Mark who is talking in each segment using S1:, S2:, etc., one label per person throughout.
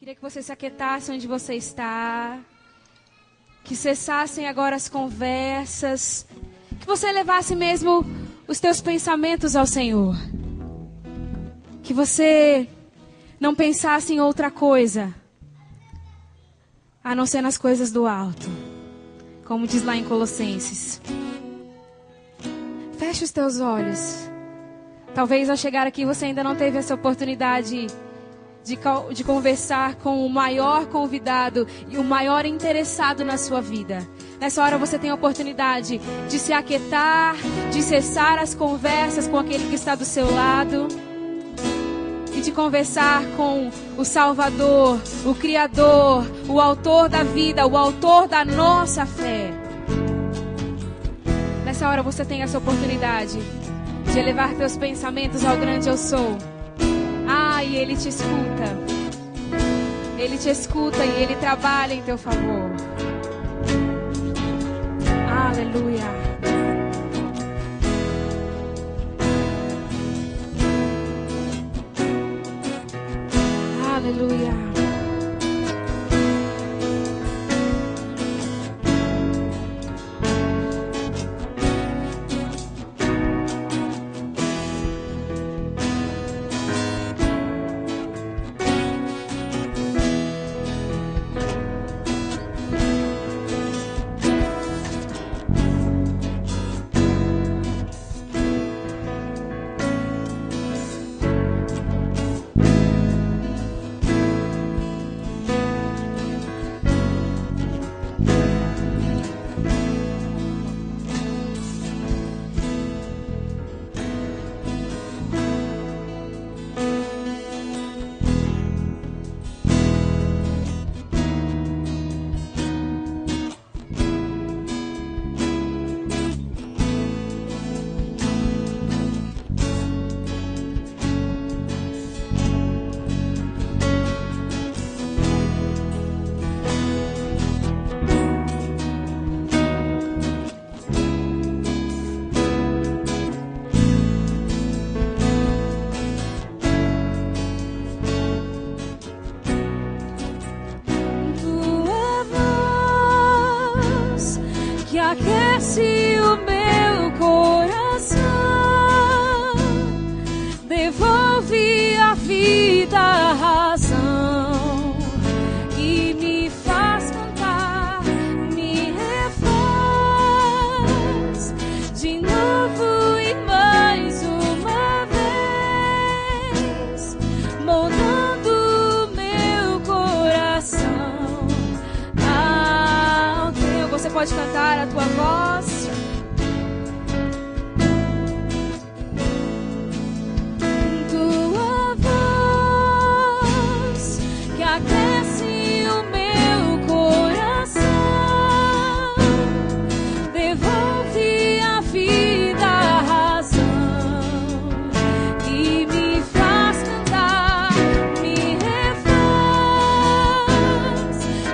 S1: Queria que você se aquietasse onde você está. Que cessassem agora as conversas. Que você levasse mesmo os teus pensamentos ao Senhor. Que você não pensasse em outra coisa a não ser nas coisas do alto. Como diz lá em Colossenses. Feche os teus olhos. Talvez ao chegar aqui você ainda não teve essa oportunidade de conversar com o maior convidado e o maior interessado na sua vida. Nessa hora você tem a oportunidade de se aquietar, de cessar as conversas com aquele que está do seu lado e de conversar com o Salvador, o Criador, o Autor da vida, o Autor da nossa fé. Nessa hora você tem essa oportunidade de elevar teus pensamentos ao grande eu sou. E Ele te escuta. Ele te escuta e Ele trabalha em teu favor. Aleluia. Aleluia. Aquece o meu coração, devolve a vida, a razão e me faz cantar, me refaz de novo e mais uma vez, moldando o meu coração ao teu. Você pode cantar a tua voz. Tua voz que aquece o meu coração, devolve a vida, a razão e me faz cantar, me refaz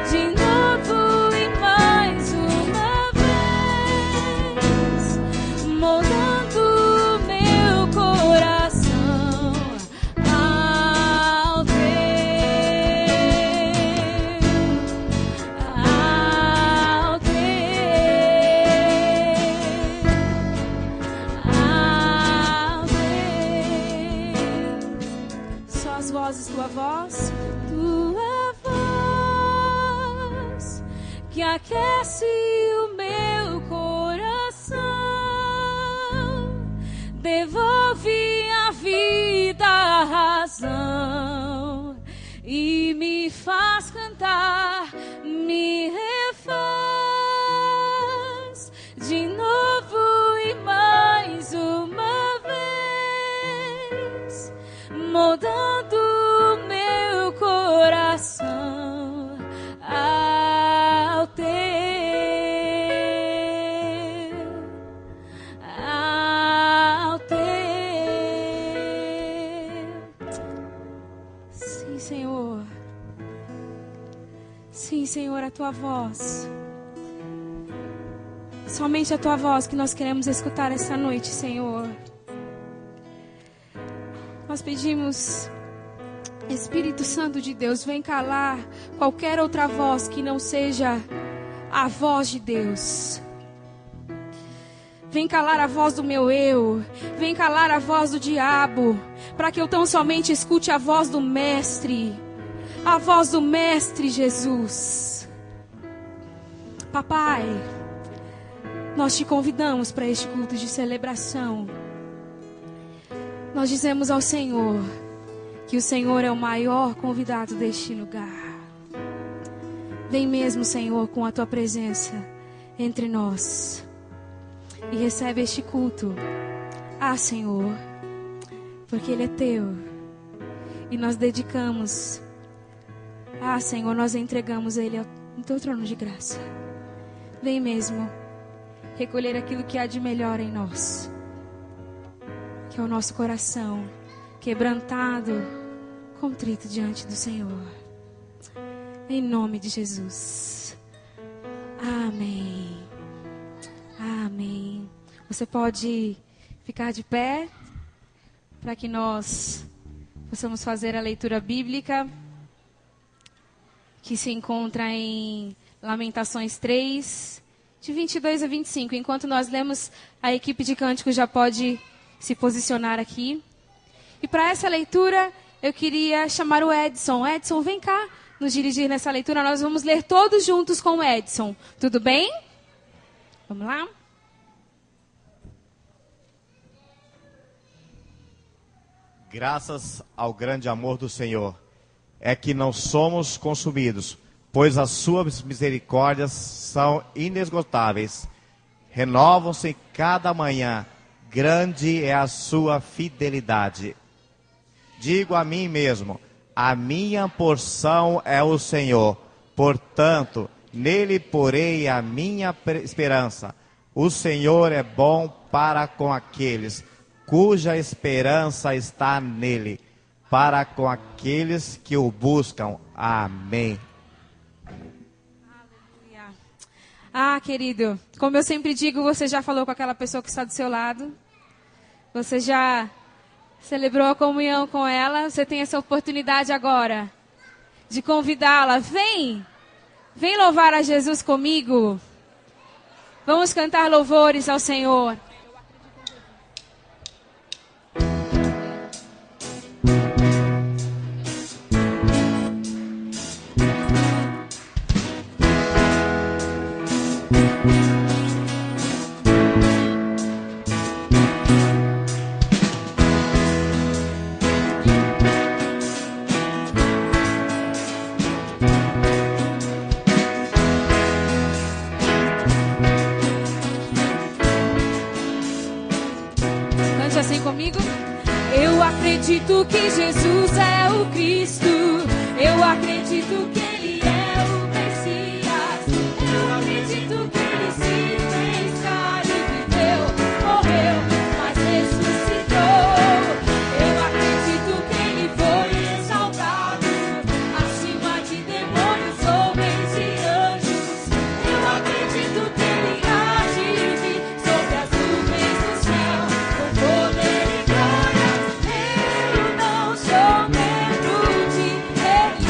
S1: de novo e mais uma vez, moldando o meu coração ao teu, ao teu, ao teu. Só as vozes, tua voz que aquece o meu coração, devolve a vida, a razão e me faz cantar, me refaz de novo e mais uma vez, moldando o meu coração ao teu, ao teu. Sim, Senhor. Sim, Senhor, a tua voz. Somente a tua voz que nós queremos escutar essa noite, Senhor. Nós pedimos Espírito Santo de Deus, vem calar qualquer outra voz que não seja a voz de Deus. Vem calar a voz do meu eu. Vem calar a voz do diabo, para que eu tão somente escute a voz do Mestre. A voz do Mestre Jesus. Papai, nós te convidamos para este culto de celebração. Nós dizemos ao Senhor que o Senhor é o maior convidado deste lugar. Vem mesmo, Senhor, com a tua presença entre nós. E recebe este culto. Senhor, porque ele é teu. E nós dedicamos. Senhor, nós entregamos ele no teu trono de graça. Vem mesmo recolher aquilo que há de melhor em nós, que é o nosso coração quebrantado, contrito diante do Senhor. Em nome de Jesus. Amém. Amém. Você pode ficar de pé para que nós possamos fazer a leitura bíblica que se encontra em Lamentações 3, de 22 a 25. Enquanto nós lemos, a equipe de cânticos já pode se posicionar aqui. E para essa leitura, eu queria chamar o Edson. Edson, vem cá nos dirigir nessa leitura. Nós vamos ler todos juntos com o Edson. Tudo bem? Vamos lá?
S2: Graças ao grande amor do Senhor, é que não somos consumidos, pois as suas misericórdias são inesgotáveis. Renovam-se cada manhã, grande é a sua fidelidade. Digo a mim mesmo, a minha porção é o Senhor, portanto, nele porei a minha esperança. O Senhor é bom para com aqueles cuja esperança está nele, para com aqueles que o buscam. Amém.
S1: Querido, como eu sempre digo, você já falou com aquela pessoa que está do seu lado? Você já celebrou a comunhão com ela? Você tem essa oportunidade agora de convidá-la. Vem louvar a Jesus comigo. Vamos cantar louvores ao Senhor.
S3: Eu acredito que Jesus é o Cristo. Eu acredito que Ele é o Messias. Eu acredito que Ele se fez carne, viveu, morreu, mas ressuscitou. Eu acredito que Ele foi exaltado acima de demônios, homens e anjos. Eu acredito que Ele age sobre as nuvens do céu com poder e glória. Eu não sou medo de Ele.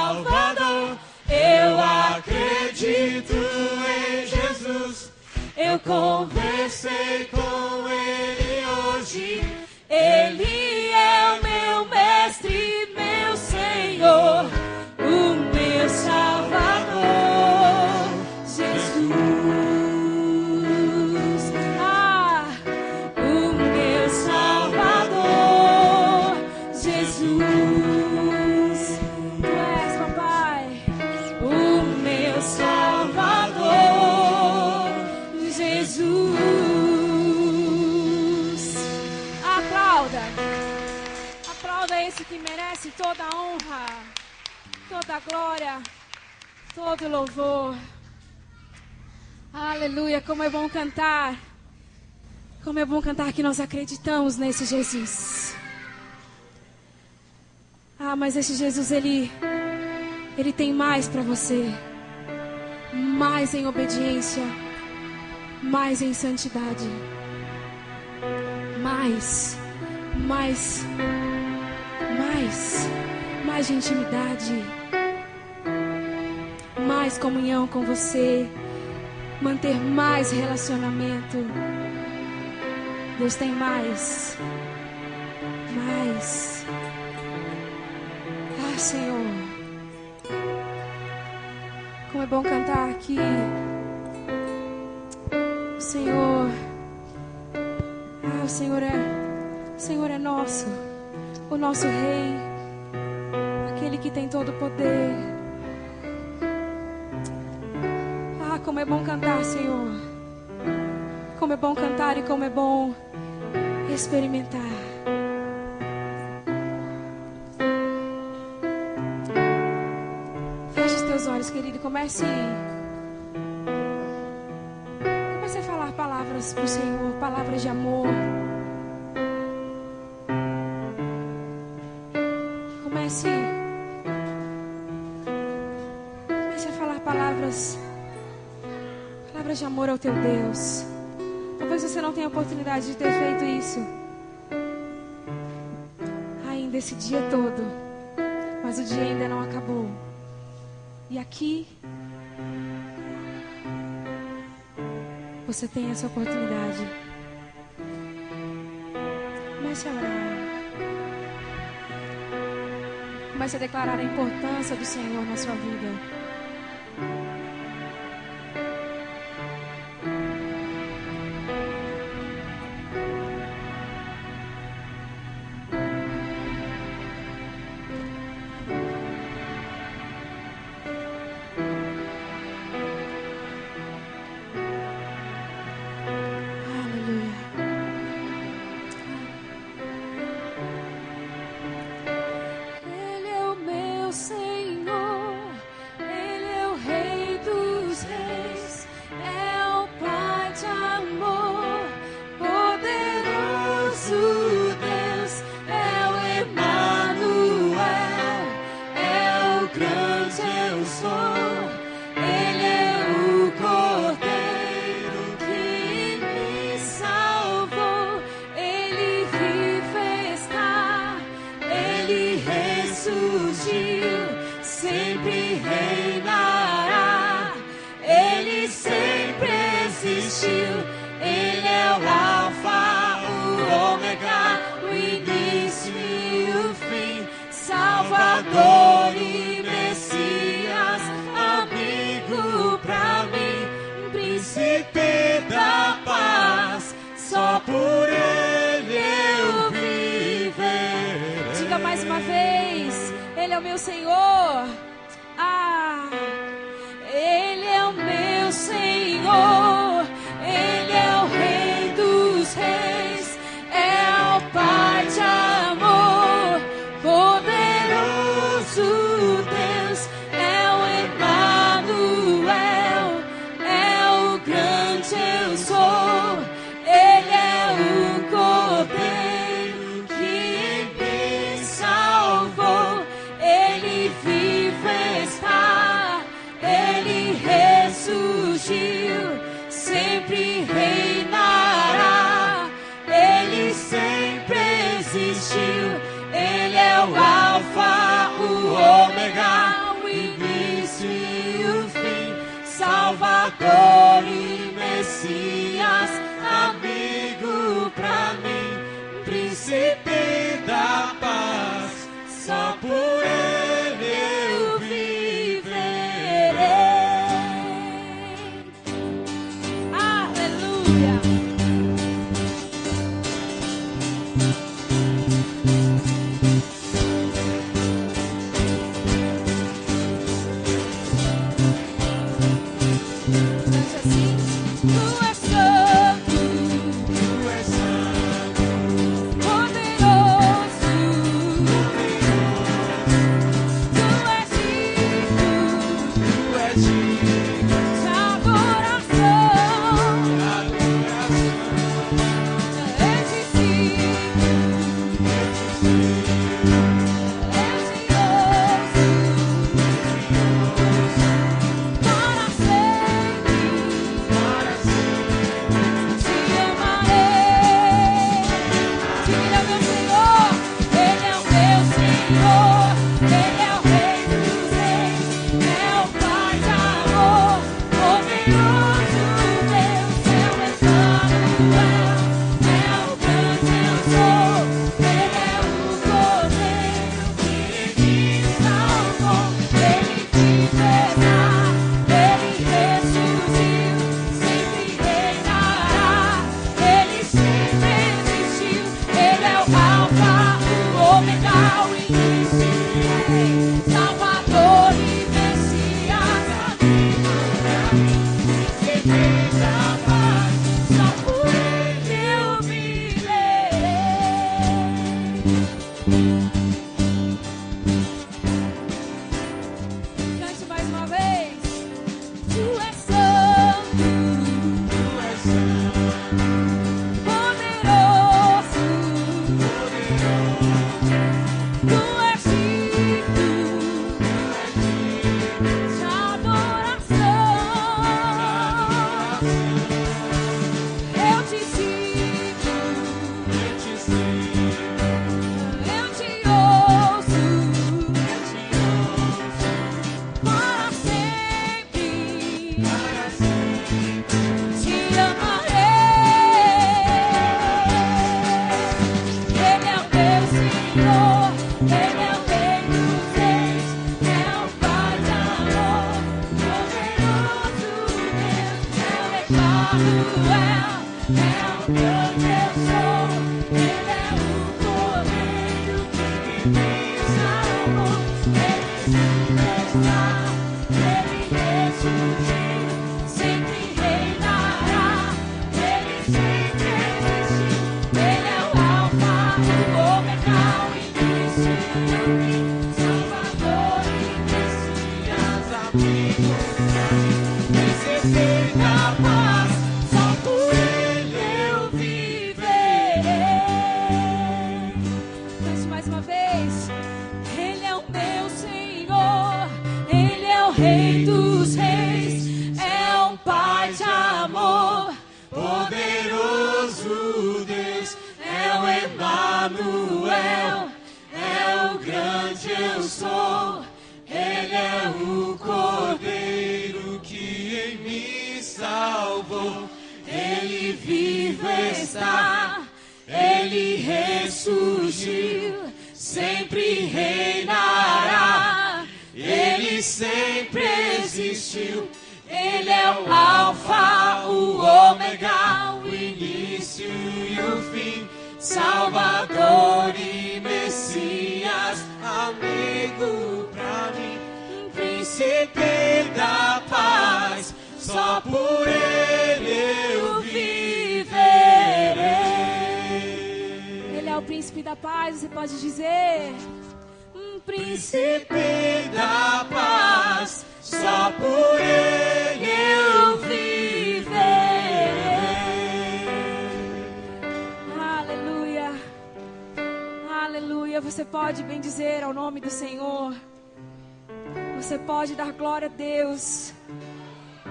S3: Salvador. Eu acredito em Jesus. Eu conversei com Ele hoje. Ele é o meu mestre, meu Senhor, o meu Salvador, Jesus. O meu Salvador, Jesus. Tu és, papai, o meu Salvador, Jesus. Aplauda esse que merece toda a honra, toda a glória, todo o louvor. Aleluia, como é bom cantar. Como é bom cantar que nós acreditamos nesse Jesus. Mas esse Jesus, ele tem mais para você. Mais em obediência, mais em santidade. Mais de intimidade, mais comunhão com você, manter mais relacionamento. Deus tem mais. Senhor, como é bom cantar aqui. O Senhor é nosso, o nosso Rei, aquele que tem todo o poder. Como é bom cantar, Senhor. Como é bom cantar e como é bom experimentar. Feche os teus olhos, querido, e comece a falar palavras para o Senhor, palavras de amor. Comece a falar palavras de amor ao teu Deus. Talvez você não tenha oportunidade de ter feito isso ainda esse dia todo, mas o dia ainda não acabou. E aqui você tem essa oportunidade. Comece a orar. Comece a declarar a importância do Senhor na sua vida. Salvador e Messias, amigo pra mim, príncipe da paz, só por Ele eu viverei. Diga mais uma vez, Ele é o meu Senhor. Ele é o meu Senhor, Ele é o Rei dos Reis, é o Pai de amor, poderoso Deus, é o Emmanuel, é o grande eu sou, Ele é o Cordeiro que me salvou, Ele vive está, Ele ressurgiu, sempre reinará, Ele sempre existiu, Ele é o Alfa, o Ômega, o Messias, amigo pra mim, príncipe da paz, só por ele eu viverei.
S1: Aleluia. Cante assim. Tu és santo, poderoso, tu és digno de adoração. Eu te sigo, eu te ouço, para sempre. Te amarei. Diga, meu Senhor, Ele é o meu Senhor, Ele é o Rei dos Reis, é o Pai de amor, poderoso Deus, é o Emmanuel, é o grande eu sou, Ele é o Cordeiro que me salvou, Ele viverá, Ele ressurgiu, sempre reinará, Ele sempre existiu, Ele é o Alfa, o Ômega, o início e o fim, Salvador e Messias, amigo pra mim, príncipe da paz, só por ele eu viverei. Cante mais uma vez. Tu és santo, poderoso, tu és digno de adoração. Eu te sigo, eu te ouço, para sempre. Te amarei. Ele é o meu Senhor, Ele é o Rei dos Reis, é o Pai de amor, poderoso Deus, é o Emmanuel, é o grande eu sou, Ele é o Cordeiro que me salvou, Ele está, Ele ressurgiu, sempre reinará, Ele sempre existiu, Ele é o Alfa, o Ômega, o início e o fim, Salvador e Messias, amigo pra mim, príncipe da paz, só por ele eu viverei. Cante mais uma vez. Ele é o meu Senhor, Ele é o Rei dos Reis, é um Pai de amor, poderoso Deus, é o Emmanuel, é o grande eu sou, Ele é o Cordeiro que em mim salvou, Ele vivo está, Ele ressurgiu, sempre reinará, Ele sempre existiu, Ele é o Alfa, o Ômega, o início e o fim, Salvador e Messias, amigo pra mim, príncipe da paz, só por ele eu viverei. Ele é o príncipe da paz, você pode dizer. Príncipe da paz, só por ele eu viverei. Aleluia, aleluia. Você pode bendizer ao nome do Senhor. Você pode dar glória a Deus.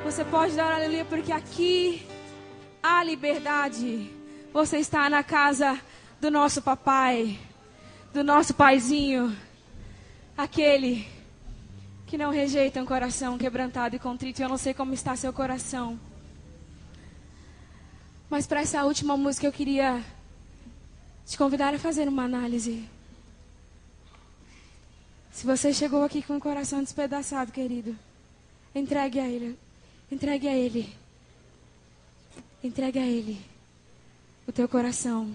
S1: Você pode dar aleluia, porque aqui há liberdade. Você está na casa do nosso papai, do nosso paizinho. Aquele que não rejeita um coração quebrantado e contrito. Eu não sei como está seu coração. Mas para essa última música eu queria te convidar a fazer uma análise. Se você chegou aqui com o coração despedaçado, querido, entregue a Ele. Entregue a Ele. Entregue a Ele o teu coração,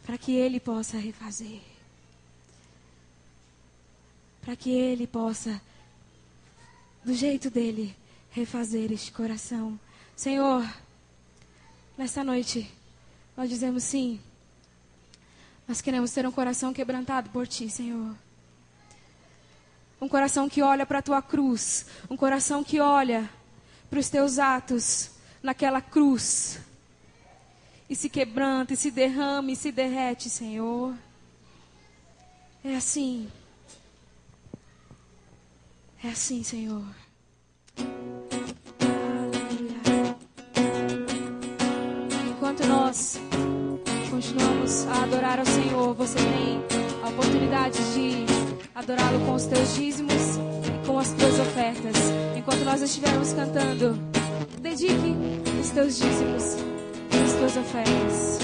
S1: para que Ele possa refazer. Para que Ele possa, do jeito dele, refazer este coração. Senhor, nessa noite, nós dizemos sim. Nós queremos ter um coração quebrantado por Ti, Senhor. Um coração que olha para a Tua cruz. Um coração que olha para os Teus atos naquela cruz. E se quebranta, e se derrama, e se derrete, Senhor. É assim. É assim, Senhor. Aleluia. Enquanto nós continuamos a adorar ao Senhor, você tem a oportunidade de adorá-lo com os teus dízimos e com as tuas ofertas. Enquanto nós estivermos cantando, dedique os teus dízimos e as tuas ofertas.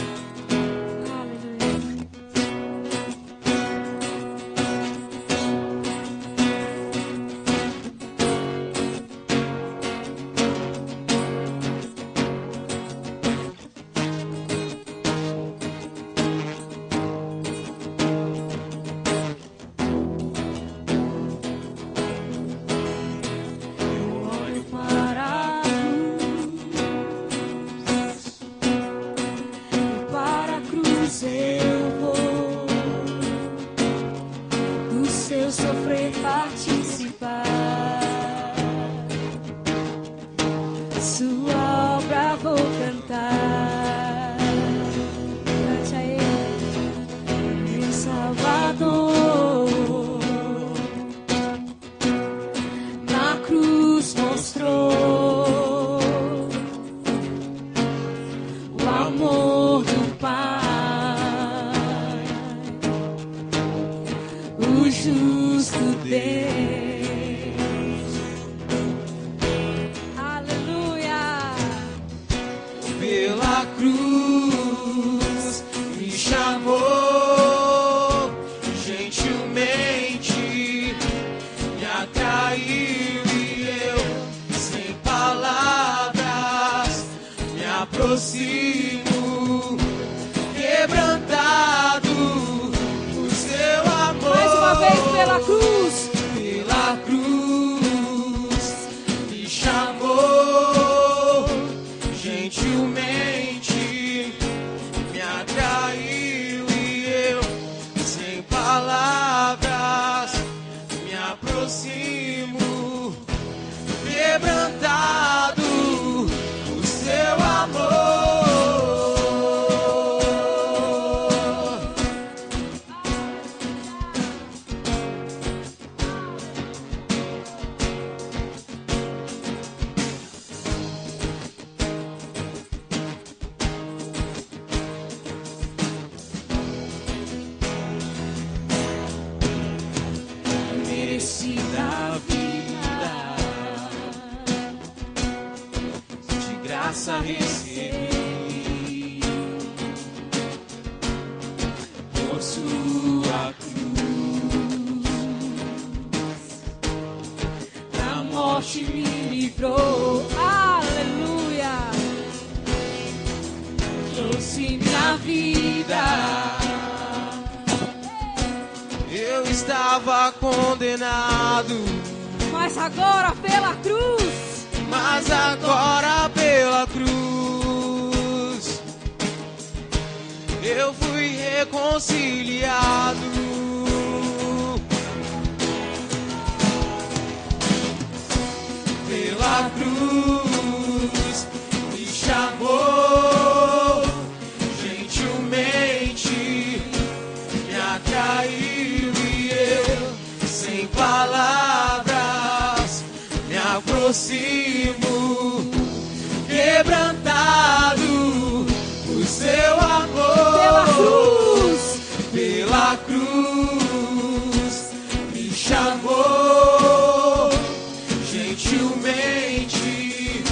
S4: Gentilmente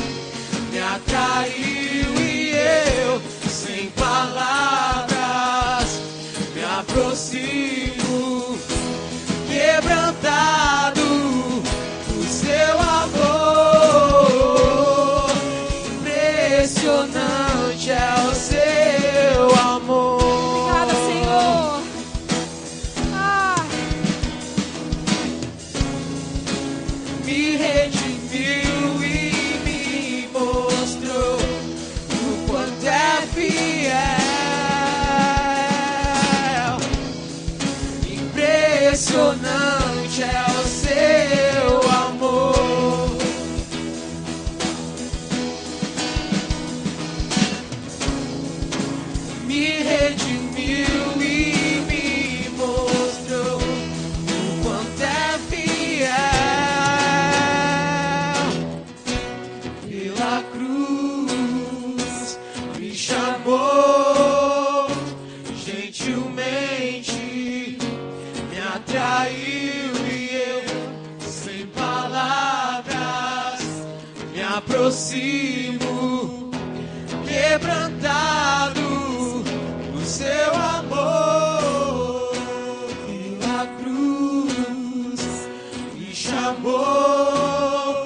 S4: me atraiu. impressionante é o seu amor. Me redimiu e me mostrou o quanto é fiel. Pela cruz me chamou, gentilmente me atraiu e eu, sem palavras, me aproximo, quebrantado no seu amor. Pela cruz me chamou,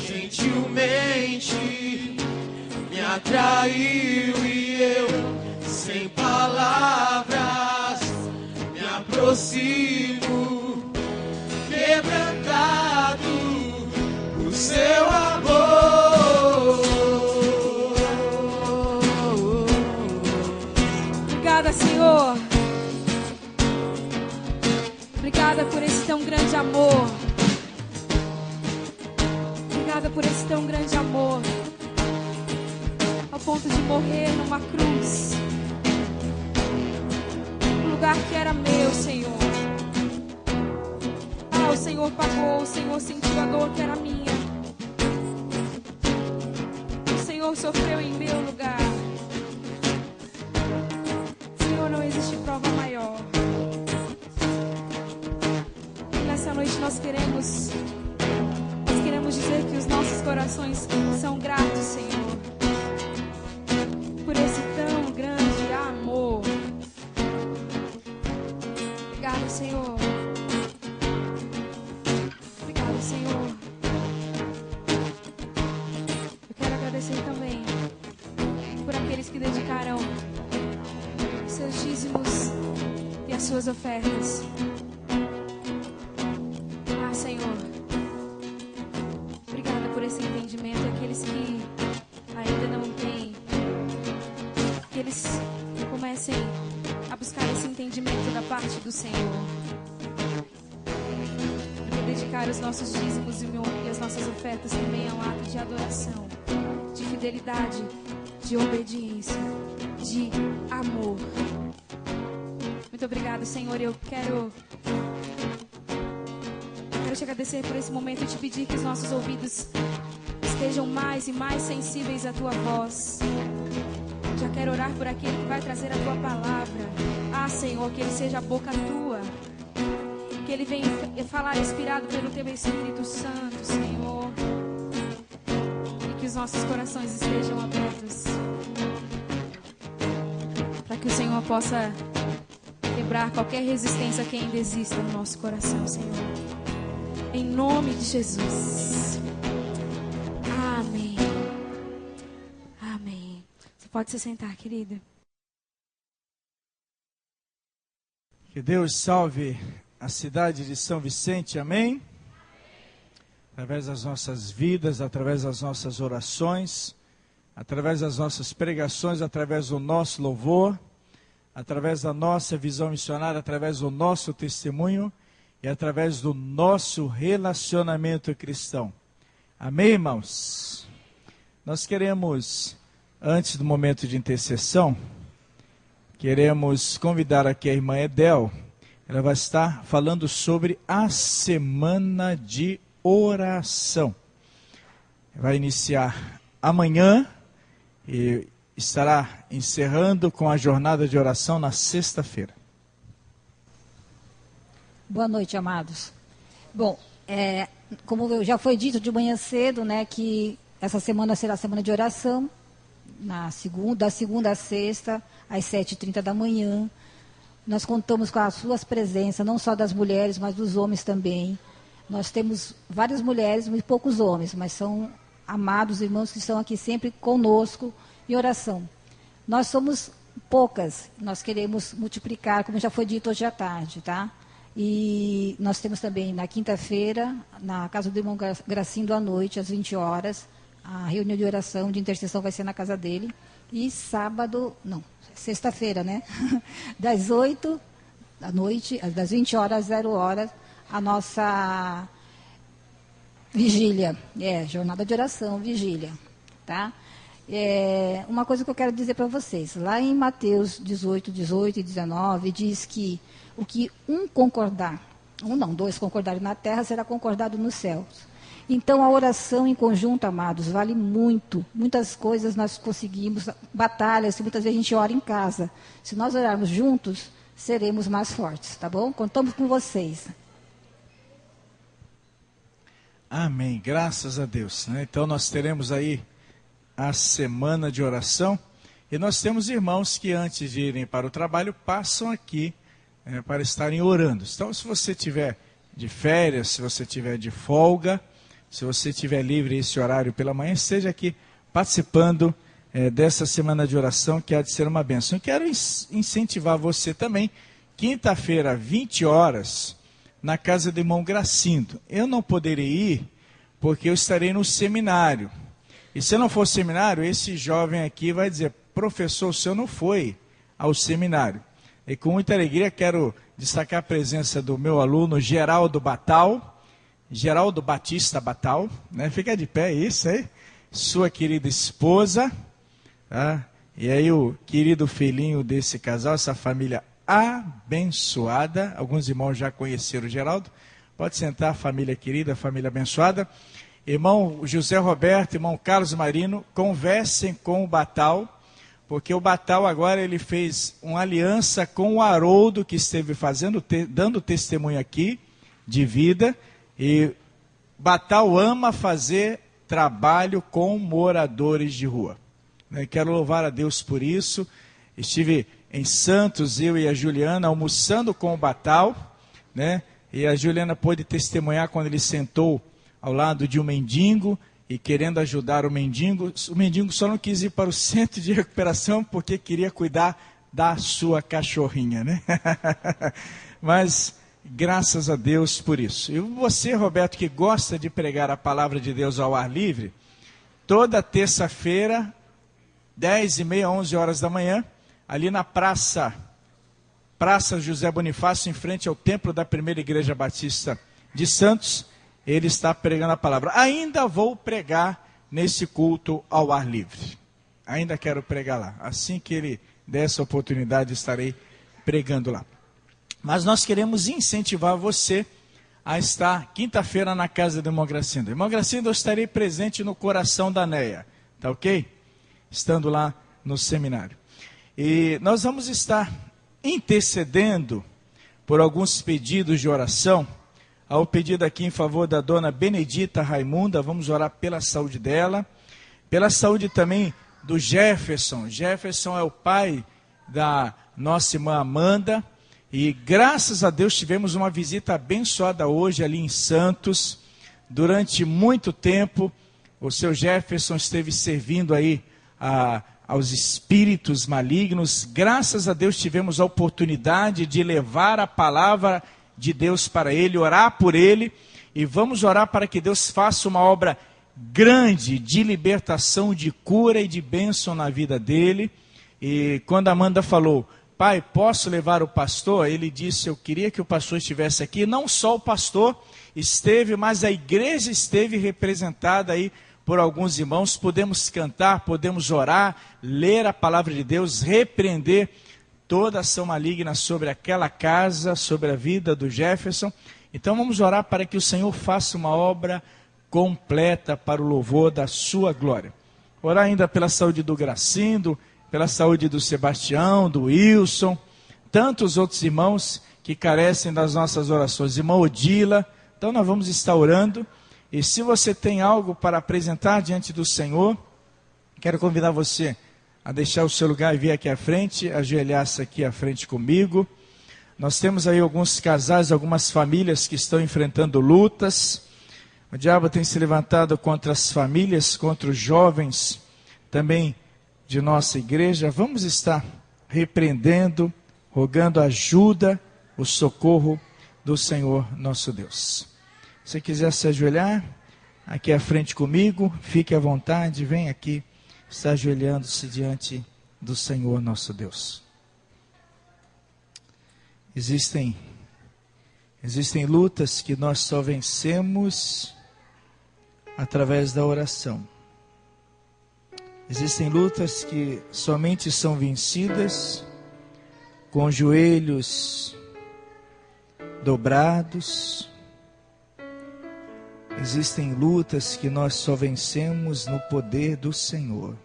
S4: gentilmente me atraiu e eu, sem palavras, me aproximo, quebrantado o seu amor.
S1: Obrigada, Senhor. Obrigada por esse tão grande amor. Obrigada por esse tão grande amor, ao ponto de morrer numa cruz, no lugar que era meu, Senhor. Ah, o Senhor pagou, o Senhor sentiu a dor que era minha. O Senhor sofreu em meu lugar. Senhor, não existe prova maior. E nessa noite nós queremos dizer que os nossos corações são gratos, Senhor, por esse tão grande amor. Obrigado, Senhor. Obrigado, Senhor. Eu quero agradecer também por aqueles que dedicaram seus dízimos e as suas ofertas. Ah, Senhor, obrigada por esse entendimento. E aqueles que ainda não têm, que eles comecem a buscar esse entendimento da parte do Senhor. Porque dedicar os nossos dízimos e as nossas ofertas também é um ato de adoração, de fidelidade, de obediência, de amor. Muito obrigado, Senhor. Eu quero te agradecer por esse momento e te pedir que os nossos ouvidos estejam mais e mais sensíveis à tua voz. Já quero orar por aquele que vai trazer a tua palavra. Ah, Senhor, que ele seja a boca tua, que ele venha falar inspirado pelo teu Espírito Santo, Senhor, e que os nossos corações estejam abertos para que o Senhor possa quebrar qualquer resistência que ainda exista no nosso coração, Senhor. Em nome de Jesus. Amém. Amém. Você pode se sentar, querida.
S5: Que Deus salve a cidade de São Vicente, amém? Através das nossas vidas, através das nossas orações, através das nossas pregações, através do nosso louvor, através da nossa visão missionária, através do nosso testemunho e através do nosso relacionamento cristão. Amém, irmãos? Nós queremos, antes do momento de intercessão, queremos convidar aqui a irmã Edel. Ela vai estar falando sobre a semana de oração. Vai iniciar amanhã e estará encerrando com a jornada de oração na sexta-feira.
S6: Boa noite, amados. Bom, como já foi dito de manhã cedo, né, que essa semana será a semana de oração, da segunda a sexta, às 7h30 da manhã. Nós contamos com as suas presenças, não só das mulheres, mas dos homens também. Nós temos várias mulheres, muito poucos homens, mas são amados irmãos que estão aqui sempre conosco em oração. Nós somos poucas, nós queremos multiplicar, como já foi dito hoje à tarde, tá? E nós temos também na quinta-feira, na casa do irmão Gracindo à noite, às 20 horas, a reunião de oração, de intercessão vai ser na casa dele. E sexta-feira, né? Das 8 da noite, das 20 horas às 0 horas, a nossa vigília. Jornada de oração, vigília. Tá? Uma coisa que eu quero dizer para vocês. Lá em Mateus 18 e 19, diz que o que dois concordarem na terra, será concordado nos céus. Então, a oração em conjunto, amados, vale muito. Muitas coisas nós conseguimos, batalhas, muitas vezes a gente ora em casa. Se nós orarmos juntos, seremos mais fortes, tá bom? Contamos com vocês.
S5: Amém, graças a Deus. Então, nós teremos aí a semana de oração. E nós temos irmãos que antes de irem para o trabalho, passam aqui para estarem orando. Então, se você tiver de férias, se você tiver de folga, se você estiver livre esse horário pela manhã, esteja aqui participando dessa semana de oração, que há de ser uma bênção. Eu quero incentivar você também, quinta-feira, 20 horas, na casa do irmão Gracindo. Eu não poderei ir, porque eu estarei no seminário. E se não for seminário, esse jovem aqui vai dizer: professor, o senhor não foi ao seminário. E com muita alegria quero destacar a presença do meu aluno Geraldo Batista Batal, Fica de pé, isso aí. Sua querida esposa, tá? E aí o querido filhinho desse casal, essa família abençoada. Alguns irmãos já conheceram o Geraldo. Pode sentar, família querida, família abençoada. Irmão José Roberto, irmão Carlos Marino, conversem com o Batal, porque o Batal agora ele fez uma aliança com o Haroldo, que esteve dando testemunho aqui de vida. E Batal ama fazer trabalho com moradores de rua. Quero louvar a Deus por isso. Estive em Santos, eu e a Juliana, almoçando com o Batal, e a Juliana pôde testemunhar quando ele sentou ao lado de um mendigo e querendo ajudar o mendigo só não quis ir para o centro de recuperação porque queria cuidar da sua cachorrinha, Mas graças a Deus por isso. E você, Roberto, que gosta de pregar a palavra de Deus ao ar livre, toda terça-feira, 10h30, 11 horas da manhã, ali na Praça José Bonifácio, em frente ao templo da Primeira Igreja Batista de Santos, ele está pregando a palavra. Ainda vou pregar nesse culto ao ar livre. Ainda quero pregar lá. Assim que ele der essa oportunidade, estarei pregando lá. Mas nós queremos incentivar você a estar quinta-feira na casa do irmão Gracindo. Irmão Gracindo, eu estarei presente no coração da Neia. Tá ok? Estando lá no seminário. E nós vamos estar intercedendo por alguns pedidos de oração. Há o pedido aqui em favor da dona Benedita Raimunda, vamos orar pela saúde dela, pela saúde também do Jefferson. Jefferson é o pai da nossa irmã Amanda, e graças a Deus tivemos uma visita abençoada hoje ali em Santos. Durante muito tempo, o seu Jefferson esteve servindo aí aos espíritos malignos. Graças a Deus tivemos a oportunidade de levar a palavra de Deus para ele, orar por ele, e vamos orar para que Deus faça uma obra grande de libertação, de cura e de bênção na vida dele. E quando a Amanda falou: pai, posso levar o pastor? Ele disse: eu queria que o pastor estivesse aqui. Não só o pastor esteve, mas a igreja esteve representada aí por alguns irmãos. Podemos cantar, podemos orar, ler a palavra de Deus, repreender toda ação maligna sobre aquela casa, sobre a vida do Jefferson. Então vamos orar para que o Senhor faça uma obra completa para o louvor da sua glória. Orar ainda pela saúde do Gracindo, pela saúde do Sebastião, do Wilson, tantos outros irmãos que carecem das nossas orações. Irmã Odila, então nós vamos estar orando. E se você tem algo para apresentar diante do Senhor, quero convidar você a deixar o seu lugar e vir aqui à frente, ajoelhar-se aqui à frente comigo. Nós temos aí alguns casais, algumas famílias que estão enfrentando lutas. O diabo tem se levantado contra as famílias, contra os jovens também de nossa igreja. Vamos estar repreendendo, rogando ajuda, o socorro do Senhor nosso Deus. Se quiser se ajoelhar aqui à frente comigo, fique à vontade, vem aqui. Está ajoelhando-se diante do Senhor nosso Deus. Existem lutas que nós só vencemos através da oração. Existem lutas que somente são vencidas com joelhos dobrados. Existem lutas que nós só vencemos no poder do Senhor,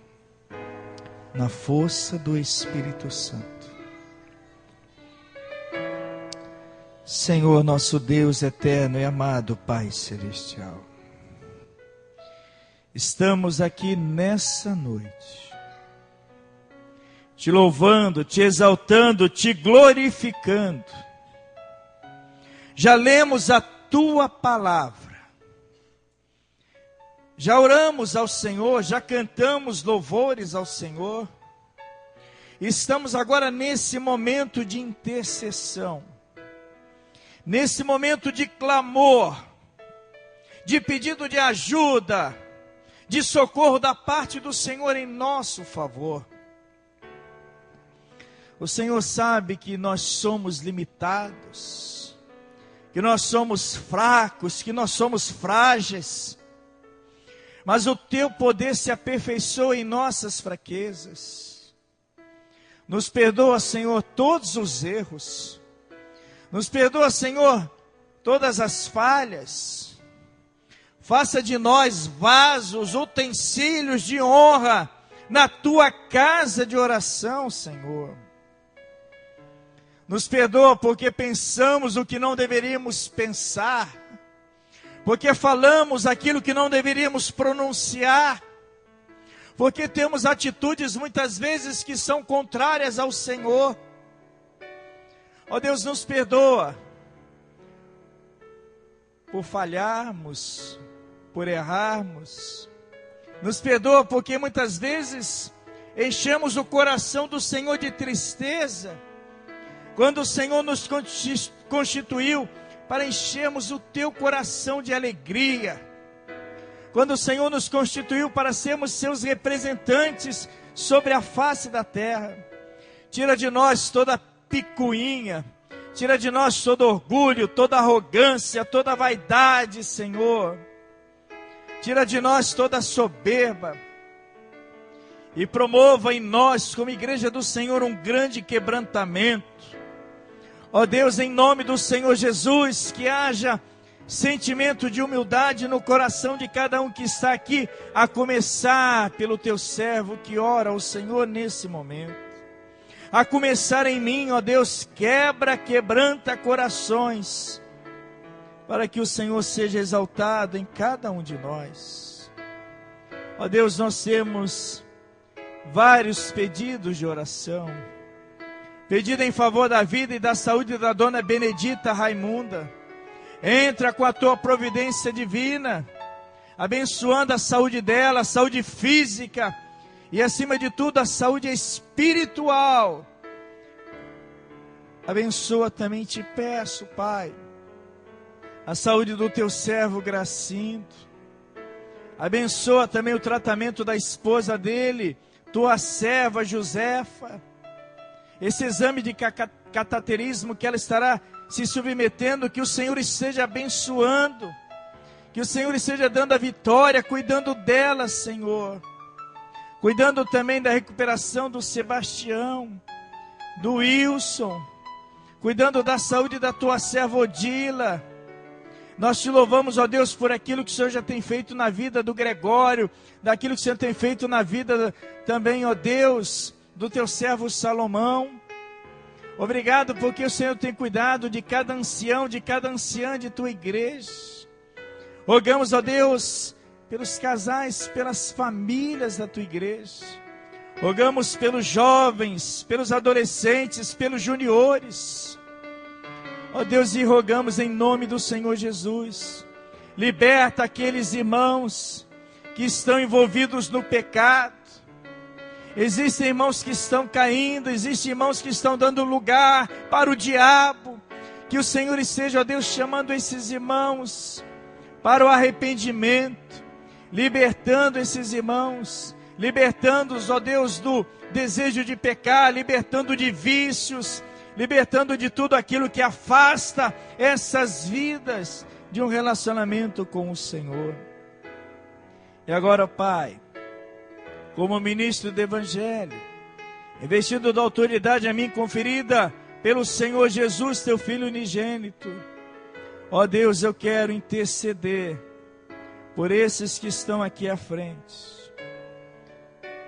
S5: na força do Espírito Santo. Senhor, nosso Deus eterno e amado Pai Celestial, estamos aqui nessa noite, te louvando, te exaltando, te glorificando. Já lemos a tua palavra, já oramos ao Senhor, já cantamos louvores ao Senhor. Estamos agora nesse momento de intercessão, nesse momento de clamor, de pedido de ajuda, de socorro da parte do Senhor em nosso favor. O Senhor sabe que nós somos limitados, que nós somos fracos, que nós somos frágeis, mas o teu poder se aperfeiçoa em nossas fraquezas. Nos perdoa, Senhor, todos os erros. Nos perdoa, Senhor, todas as falhas. Faça de nós vasos, utensílios de honra na tua casa de oração, Senhor. Nos perdoa porque pensamos o que não deveríamos pensar, porque falamos aquilo que não deveríamos pronunciar, porque temos atitudes muitas vezes que são contrárias ao Senhor. Ó Deus, nos perdoa por falharmos, por errarmos. Nos perdoa porque muitas vezes enchemos o coração do Senhor de tristeza, quando o Senhor nos constituiu para enchermos o teu coração de alegria, quando o Senhor nos constituiu para sermos seus representantes sobre a face da terra. Tira de nós toda picuinha, tira de nós todo orgulho, toda arrogância, toda vaidade, Senhor. Tira de nós toda soberba e promova em nós, como igreja do Senhor, um grande quebrantamento. Ó Deus, em nome do Senhor Jesus, que haja sentimento de humildade no coração de cada um que está aqui, a começar pelo teu servo que ora ao Senhor nesse momento. A começar em mim, ó Deus, quebranta corações, para que o Senhor seja exaltado em cada um de nós. Ó Deus, nós temos vários pedidos de oração. Pedido em favor da vida e da saúde da dona Benedita Raimunda. Entra com a tua providência divina, abençoando a saúde dela, a saúde física e acima de tudo a saúde espiritual. Abençoa também, te peço, Pai, a saúde do teu servo Gracindo. Abençoa também o tratamento da esposa dele, tua serva Josefa. Esse exame de cateterismo que ela estará se submetendo, que o Senhor esteja abençoando, que o Senhor esteja dando a vitória, cuidando dela, Senhor. Cuidando também da recuperação do Sebastião, do Wilson, cuidando da saúde da tua serva Odila. Nós te louvamos, ó Deus, por aquilo que o Senhor já tem feito na vida do Gregório, daquilo que o Senhor tem feito na vida também, ó Deus, do teu servo Salomão. Obrigado porque o Senhor tem cuidado de cada ancião, de cada anciã de tua igreja. Rogamos, ó Deus, pelos casais, pelas famílias da tua igreja. Rogamos pelos jovens, pelos adolescentes, pelos juniores. Ó Deus, e rogamos em nome do Senhor Jesus. Liberta aqueles irmãos que estão envolvidos no pecado. Existem irmãos que estão caindo, existem irmãos que estão dando lugar para o diabo. Que o Senhor esteja, ó Deus, chamando esses irmãos para o arrependimento, libertando esses irmãos, libertando-os, ó Deus, do desejo de pecar, libertando de vícios, libertando de tudo aquilo que afasta essas vidas de um relacionamento com o Senhor. E agora, Pai, como ministro do Evangelho, investido da autoridade a mim conferida pelo Senhor Jesus, teu Filho unigênito, ó Deus, eu quero interceder por esses que estão aqui à frente,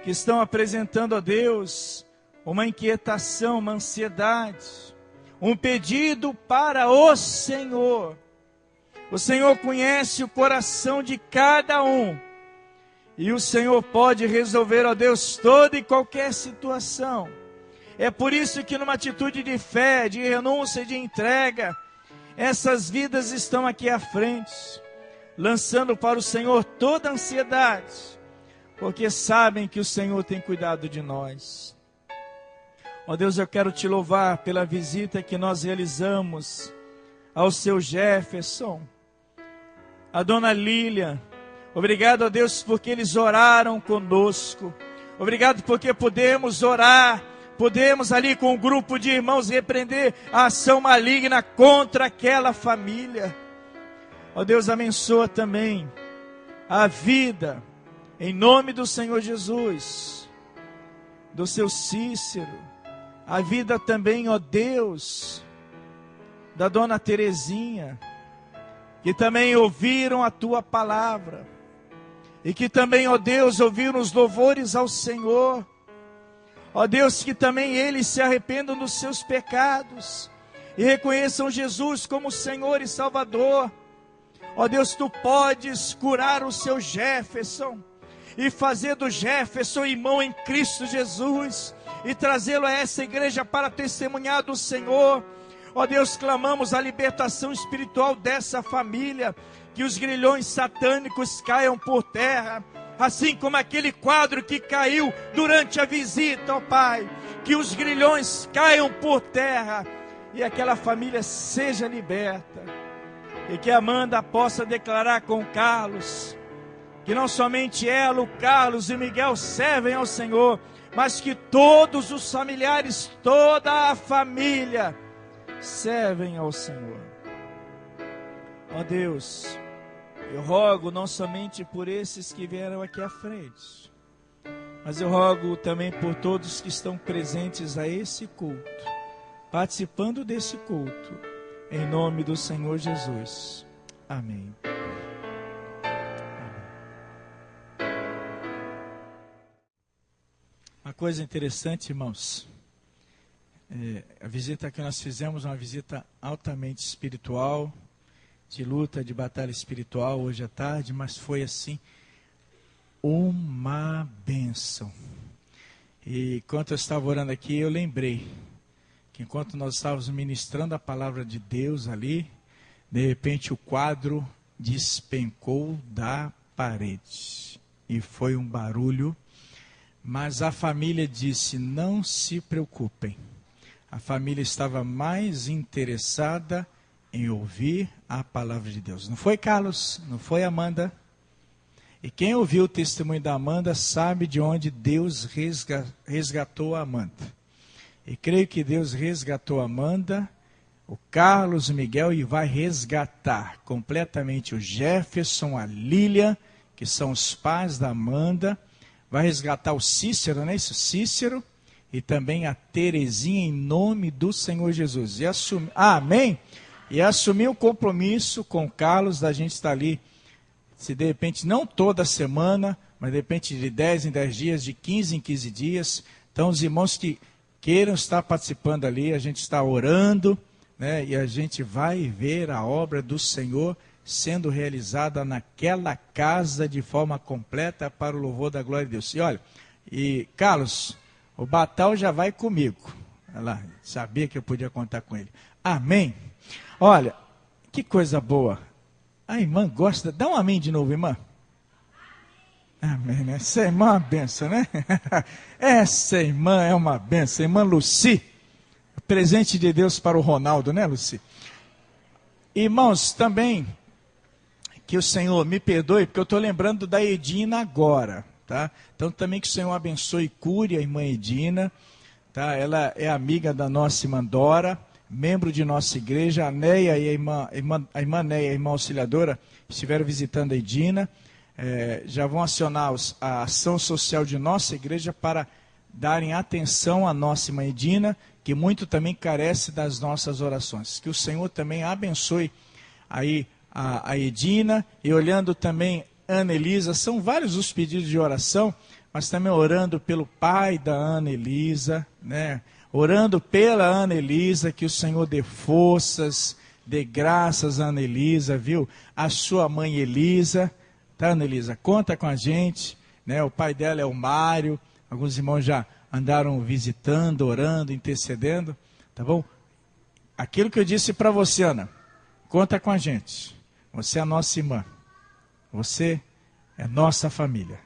S5: que estão apresentando a Deus uma inquietação, uma ansiedade, um pedido para o Senhor. O Senhor conhece o coração de cada um, e o Senhor pode resolver, ó Deus, toda e qualquer situação. É por isso que numa atitude de fé, de renúncia, de entrega, essas vidas estão aqui à frente, lançando para o Senhor toda a ansiedade, porque sabem que o Senhor tem cuidado de nós. Ó Deus, eu quero te louvar pela visita que nós realizamos ao seu Jefferson, a dona Lília. Obrigado, ó Deus, porque eles oraram conosco. Obrigado porque podemos orar, podemos ali com um grupo de irmãos repreender a ação maligna contra aquela família. Ó Deus, abençoa também a vida, em nome do Senhor Jesus, do seu Cícero, a vida também, ó Deus, da dona Terezinha, que também ouviram a tua palavra, e que também, ó Deus, ouviram os louvores ao Senhor. Ó Deus, que também eles se arrependam dos seus pecados e reconheçam Jesus como Senhor e Salvador. Ó Deus, tu podes curar o seu Jefferson e fazer do Jefferson irmão em Cristo Jesus e trazê-lo a essa igreja para testemunhar do Senhor. Ó Deus, clamamos a libertação espiritual dessa família, que os grilhões satânicos caiam por terra, assim como aquele quadro que caiu durante a visita, ó Pai, que os grilhões caiam por terra e aquela família seja liberta, e que a Amanda possa declarar com Carlos, que não somente ela, o Carlos e o Miguel servem ao Senhor, mas que todos os familiares, toda a família servem ao Senhor. Ó Deus, eu rogo não somente por esses que vieram aqui à frente, mas eu rogo também por todos que estão presentes a esse culto, participando desse culto, em nome do Senhor Jesus. Amém. Uma coisa interessante, irmãos, a visita que nós fizemos, uma visita altamente espiritual, de luta, de batalha espiritual hoje à tarde, mas foi assim, uma bênção. E enquanto eu estava orando aqui, eu lembrei que enquanto nós estávamos ministrando a palavra de Deus ali, de repente o quadro despencou da parede. E foi um barulho, mas a família disse, não se preocupem. A família estava mais interessada em ouvir a palavra de Deus. Não foi, Carlos? Não foi, Amanda? E quem ouviu o testemunho da Amanda sabe de onde Deus resgatou a Amanda. E creio que Deus resgatou a Amanda, o Carlos, o Miguel, e vai resgatar completamente o Jefferson, a Lília, que são os pais da Amanda. Vai resgatar o Cícero, não é isso? Cícero. E também a Terezinha, em nome do Senhor Jesus. E amém? E assumir um compromisso com o Carlos, da gente estar ali, se de repente, não toda semana, mas de repente de 10 em 10 dias, de 15 em 15 dias. Então, os irmãos que queiram estar participando ali, a gente está orando, né, e a gente vai ver a obra do Senhor sendo realizada naquela casa de forma completa para o louvor da glória de Deus. E olha, e Carlos, o Batal já vai comigo. Olha lá, sabia que eu podia contar com ele. Amém? Olha, que coisa boa. A irmã gosta. Dá um amém de novo, irmã. Amém, né? Essa irmã é uma benção, né? Essa irmã é uma benção. Irmã Luci. Presente de Deus para o Ronaldo, né, Luci? Irmãos, também, que o Senhor me perdoe, porque eu estou lembrando da Edina agora, tá? Então também que o Senhor abençoe e cure a irmã Edina, tá? Ela é amiga da nossa irmã Dora, membro de nossa igreja. A Neia e a irmã Neia, a irmã auxiliadora, estiveram visitando a Edina. Já vão acionar a ação social de nossa igreja para darem atenção à nossa irmã Edina, que muito também carece das nossas orações. Que o Senhor também abençoe aí a Edina, e olhando também Ana Elisa. São vários os pedidos de oração, mas também orando pelo pai da Ana Elisa, né? Orando pela Ana Elisa, que o Senhor dê forças, dê graças a Ana Elisa, viu? A sua mãe Elisa, tá, Ana Elisa? Conta com a gente, né? O pai dela é o Mário, alguns irmãos já andaram visitando, orando, intercedendo, tá bom? Aquilo que eu disse para você, Ana, conta com a gente. Você é a nossa irmã, você é nossa família.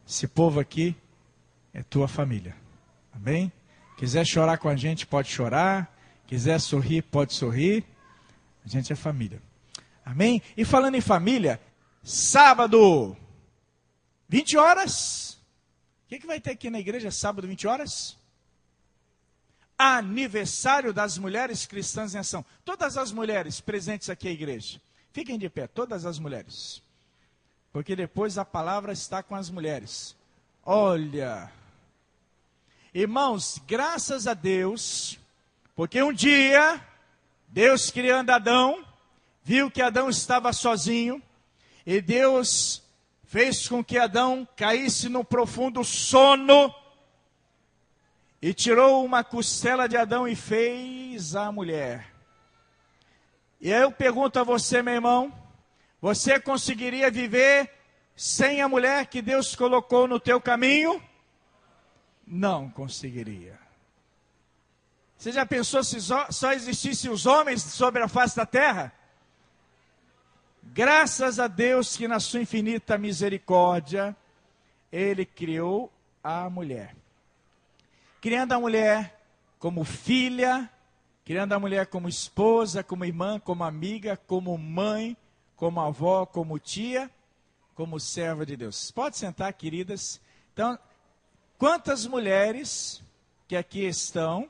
S5: Esse povo aqui é tua família, amém? Quiser chorar com a gente, pode chorar. Quiser sorrir, pode sorrir. A gente é família, amém? E falando em família, sábado, 20 horas... O que vai ter aqui na igreja sábado, 20 horas? Aniversário das mulheres cristãs em ação. Todas as mulheres presentes aqui na igreja, fiquem de pé, todas as mulheres. Porque depois a palavra está com as mulheres. Olha, irmãos, graças a Deus, porque um dia, Deus criando Adão, viu que Adão estava sozinho, e Deus fez com que Adão caísse num profundo sono, e tirou uma costela de Adão e fez a mulher. E aí eu pergunto a você, meu irmão, você conseguiria viver sem a mulher que Deus colocou no teu caminho? Não conseguiria. Você já pensou se só existissem os homens sobre a face da terra? Graças a Deus que na sua infinita misericórdia, Ele criou a mulher. Criando a mulher como filha, criando a mulher como esposa, como irmã, como amiga, como mãe, como avó, como tia, como serva de Deus. Pode sentar, queridas. Então, quantas mulheres que aqui estão,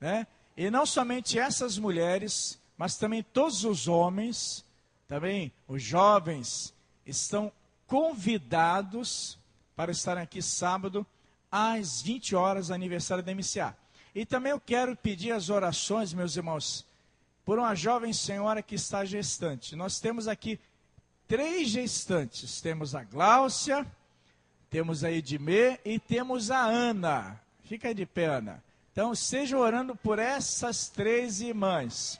S5: né? E não somente essas mulheres, mas também todos os homens, também os jovens, estão convidados para estarem aqui sábado, às 20 horas, aniversário da MCA. E também eu quero pedir as orações, meus irmãos, por uma jovem senhora que está gestante. Nós temos aqui 3 gestantes. Temos a Gláucia, temos a Edmê e temos a Ana. Fica aí de pé, Ana. Então, esteja orando por essas 3 irmãs.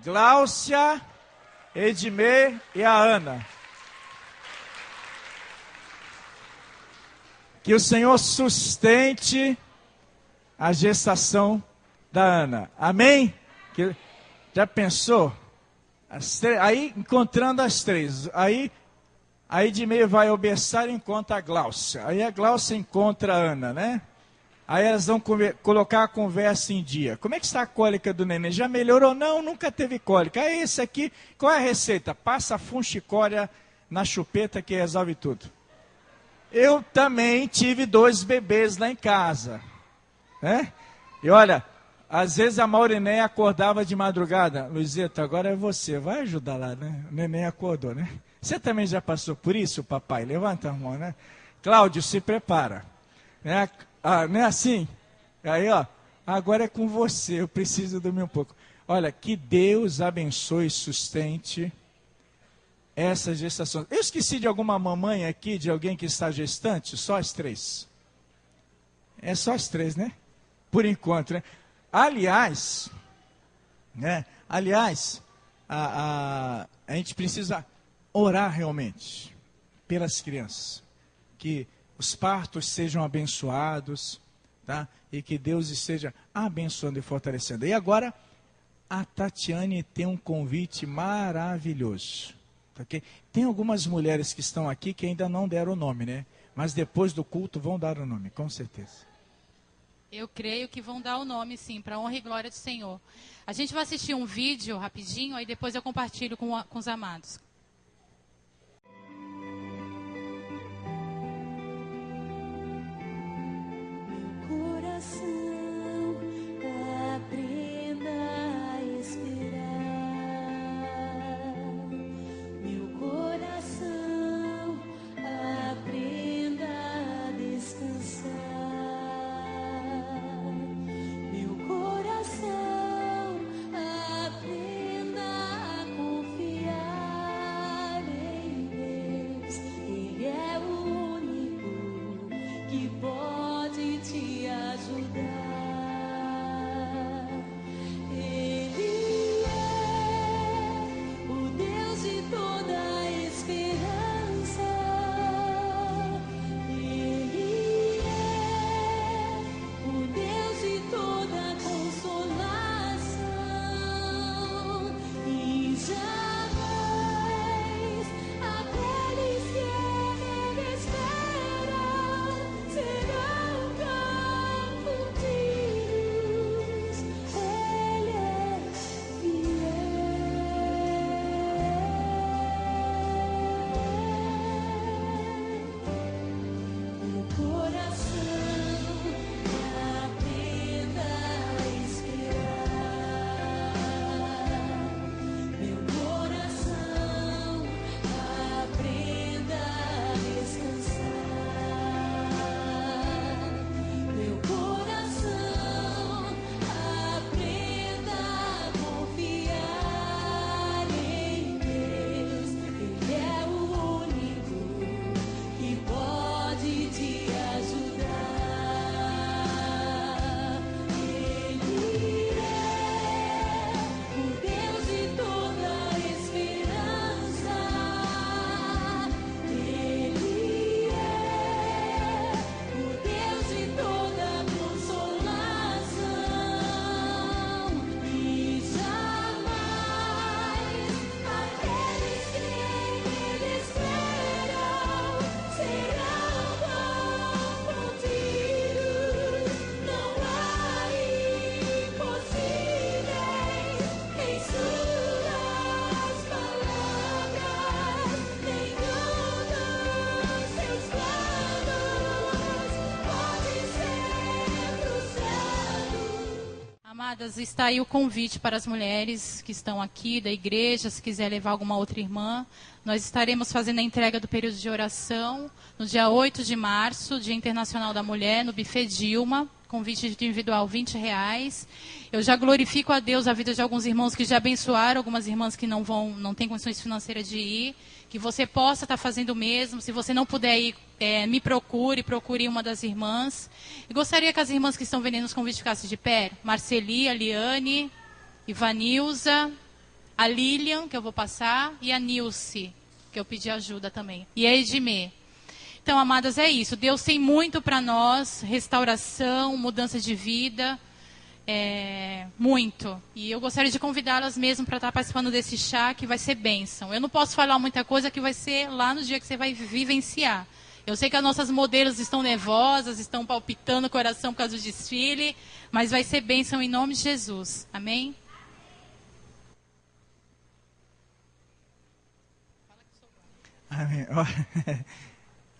S5: Gláucia, Edmê e a Ana. Que o Senhor sustente a gestação da Ana. Amém? Já pensou? Aí, encontrando as 3. Aí, a Edmê vai ao berçário e encontra a Gláucia. Aí a Gláucia encontra a Ana, né? Aí elas vão colocar a conversa em dia. Como é que está a cólica do neném? Já melhorou? Não, nunca teve cólica. É esse aqui. Qual é a receita? Passa funchicória na chupeta que resolve tudo. Eu também tive 2 bebês lá em casa, né? E olha, às vezes a Maurinéia acordava de madrugada. Luizeta, agora é você, vai ajudar lá, né? O neném acordou, né? Você também já passou por isso, papai? Levanta a mão, né? Cláudio, se prepara. Né? Não é assim? Aí, ó, agora é com você, eu preciso dormir um pouco. Olha, que Deus abençoe e sustente essa gestação. Eu esqueci de alguma mamãe aqui, de alguém que está gestante? Só as 3. É só as 3, né? Por enquanto, né? Aliás, a gente precisa orar realmente pelas crianças. Que os partos sejam abençoados, tá? E que Deus esteja abençoando e fortalecendo. E agora, a Tatiane tem um convite maravilhoso. Okay? Tem algumas mulheres que estão aqui que ainda não deram o nome, né? Mas depois do culto vão dar o nome, com certeza.
S7: Eu creio que vão dar o nome, sim, para a honra e glória do Senhor. A gente vai assistir um vídeo rapidinho, aí depois eu compartilho com os amados.
S3: Coração
S7: Amadas, está aí o convite para as mulheres que estão aqui da igreja, se quiser levar alguma outra irmã. Nós estaremos fazendo a entrega do período de oração no dia 8 de março, Dia Internacional da Mulher, no Buffet Dilma. Convite individual R$20. Eu já glorifico a Deus a vida de alguns irmãos que já abençoaram, algumas irmãs que não têm condições financeiras de ir. Que você possa estar fazendo o mesmo. Se você não puder ir, me procure uma das irmãs. E gostaria que as irmãs que estão vendendo os convites ficassem de pé. Marceli, a Liane, Ivanilza, a Lilian, que eu vou passar, e a Nilce, que eu pedi ajuda também. E a Edmê. Então, amadas, é isso. Deus tem muito para nós, restauração, mudança de vida, muito. E eu gostaria de convidá-las mesmo para estar participando desse chá, que vai ser bênção. Eu não posso falar muita coisa que vai ser lá no dia que você vai vivenciar. Eu sei que as nossas modelos estão nervosas, estão palpitando o coração por causa do desfile, mas vai ser bênção em nome de Jesus. Amém?
S5: Amém.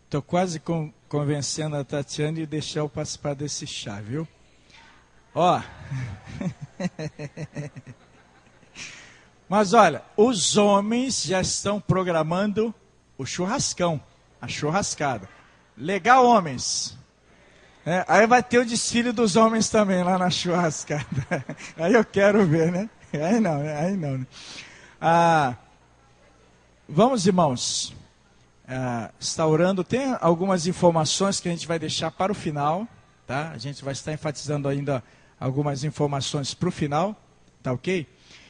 S5: Estou quase convencendo a Tatiana de deixar eu participar desse chá, viu? Mas olha, os homens já estão programando o churrascão, a churrascada. Legal, homens? Aí vai ter o desfile dos homens também lá na churrascada. Aí eu quero ver, né? Aí não. Né? Vamos, irmãos. Está orando, tem algumas informações que a gente vai deixar para o final, tá? A gente vai estar enfatizando ainda algumas informações para o final, tá ok?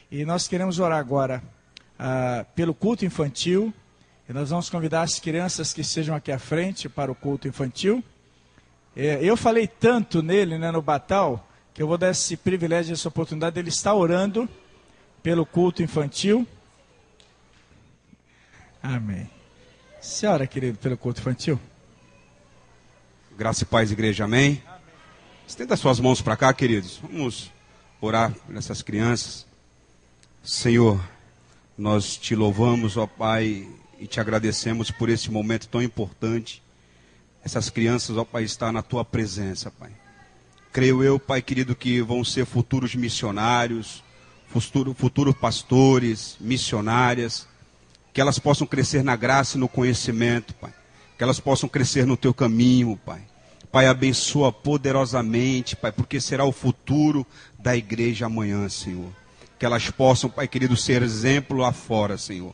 S5: E nós queremos orar agora pelo culto infantil, e nós vamos convidar as crianças que estejam aqui à frente para o culto infantil. Eu falei tanto nele, né, no Batal, que eu vou dar esse privilégio, essa oportunidade dele estar orando pelo culto infantil. Amém. Senhora, querido, pelo culto infantil.
S8: Graça e paz, igreja, amém? Estenda suas mãos para cá, queridos. Vamos orar por essas crianças. Senhor, nós te louvamos, ó Pai, e te agradecemos por esse momento tão importante. Essas crianças, ó Pai, estão na tua presença, Pai. Creio eu, Pai querido, que vão ser futuros missionários, futuros pastores, missionárias. Que elas possam crescer na graça e no conhecimento, Pai. Que elas possam crescer no teu caminho, Pai. Pai, abençoa poderosamente, Pai, porque será o futuro da igreja amanhã, Senhor. Que elas possam, Pai querido, ser exemplo lá fora, Senhor.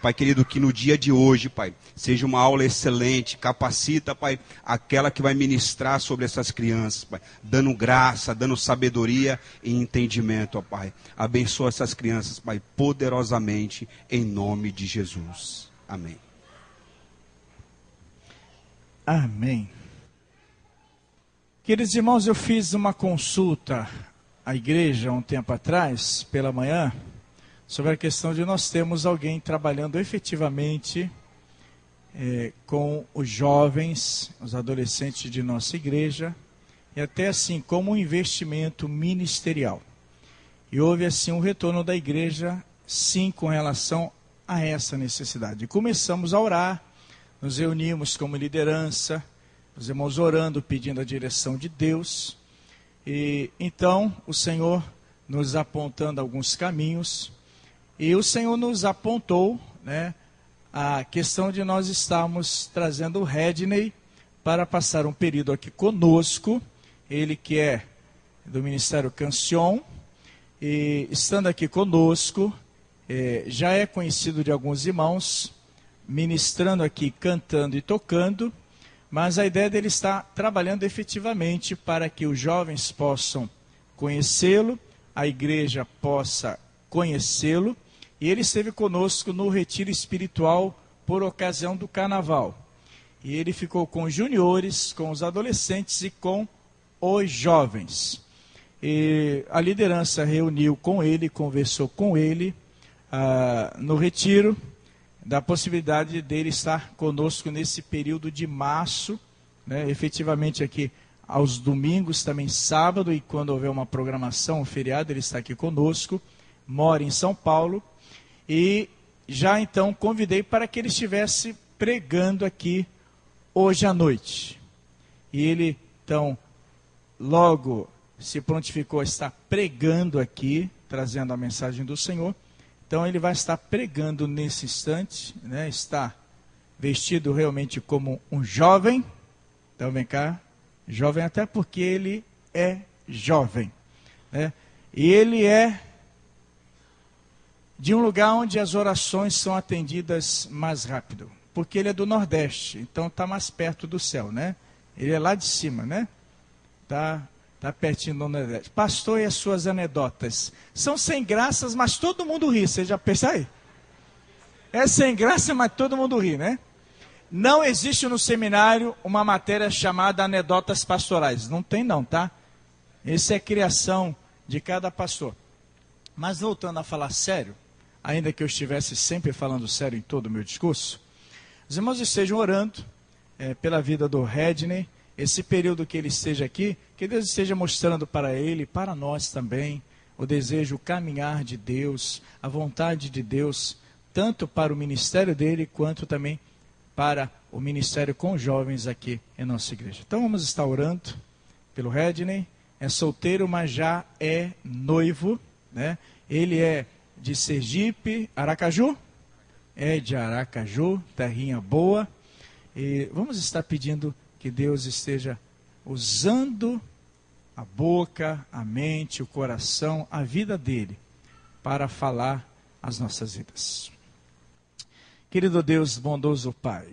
S8: Pai querido, que no dia de hoje, Pai, seja uma aula excelente, capacita, Pai, aquela que vai ministrar sobre essas crianças, Pai, dando graça, dando sabedoria e entendimento, ó Pai. Abençoa essas crianças, Pai, poderosamente, em nome de Jesus. Amém.
S5: Amém. Queridos irmãos, eu fiz uma consulta à igreja um tempo atrás, pela manhã, sobre a questão de nós termos alguém trabalhando efetivamente com os jovens, os adolescentes de nossa igreja, e até assim como um investimento ministerial. E houve assim um retorno da igreja, sim, com relação a essa necessidade. E começamos a orar, nos reunimos como liderança, os irmãos orando, pedindo a direção de Deus, e então o Senhor nos apontando alguns caminhos. E o Senhor nos apontou, né, a questão de nós estarmos trazendo o Redney para passar um período aqui conosco, ele que é do Ministério Cancion, e estando aqui conosco, já é conhecido de alguns irmãos, ministrando aqui, cantando e tocando, mas a ideia dele está trabalhando efetivamente para que os jovens possam conhecê-lo, a igreja possa conhecê-lo. E ele esteve conosco no retiro espiritual por ocasião do carnaval. E ele ficou com os juniores, com os adolescentes e com os jovens. E a liderança reuniu com ele, conversou com ele no retiro, da possibilidade dele estar conosco nesse período de março, né, efetivamente aqui aos domingos, também sábado, e quando houver uma programação, um feriado, ele está aqui conosco, mora em São Paulo. E já então convidei para que ele estivesse pregando aqui hoje à noite. E ele, então, logo se prontificou a estar pregando aqui, trazendo a mensagem do Senhor. Então ele vai estar pregando nesse instante, né? Está vestido realmente como um jovem. Então vem cá, jovem até porque ele é jovem, né? E ele é de um lugar onde as orações são atendidas mais rápido, porque ele é do Nordeste, então está mais perto do céu, né? Ele é lá de cima, né? Tá pertinho do Nordeste. Pastor, e as suas anedotas? São sem graças, mas todo mundo ri, você já pensa aí? É sem graça, mas todo mundo ri, né? Não existe no seminário uma matéria chamada anedotas pastorais, não tem não, tá? Essa é criação de cada pastor. Mas voltando a falar sério, ainda que eu estivesse sempre falando sério em todo o meu discurso, os irmãos estejam orando pela vida do Redney, esse período que ele esteja aqui, que Deus esteja mostrando para ele e para nós também o desejo, o caminhar de Deus, a vontade de Deus, tanto para o ministério dele, quanto também para o ministério com jovens aqui em nossa igreja. Então vamos estar orando pelo Redney. É solteiro, mas já é noivo, né? Ele é de Sergipe, Aracaju? É de Aracaju, terrinha boa. E vamos estar pedindo que Deus esteja usando a boca, a mente, o coração, a vida dele, para falar as nossas vidas. Querido Deus, bondoso Pai,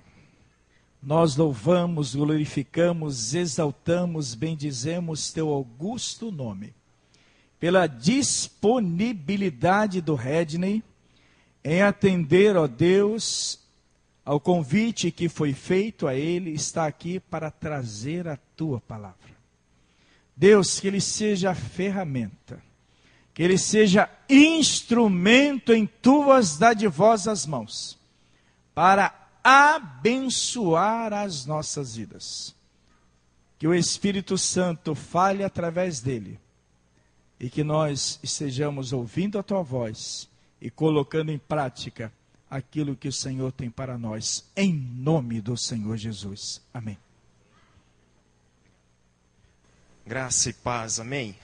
S5: nós louvamos, glorificamos, exaltamos, bendizemos teu augusto nome, pela disponibilidade do Redney em atender, ó Deus, ao convite que foi feito a ele, está aqui para trazer a tua palavra. Deus, que ele seja ferramenta, que ele seja instrumento em tuas dadivosas mãos, para abençoar as nossas vidas. Que o Espírito Santo fale através dele, e que nós estejamos ouvindo a tua voz e colocando em prática aquilo que o Senhor tem para nós, em nome do Senhor Jesus. Amém.
S9: Graça e paz, amém?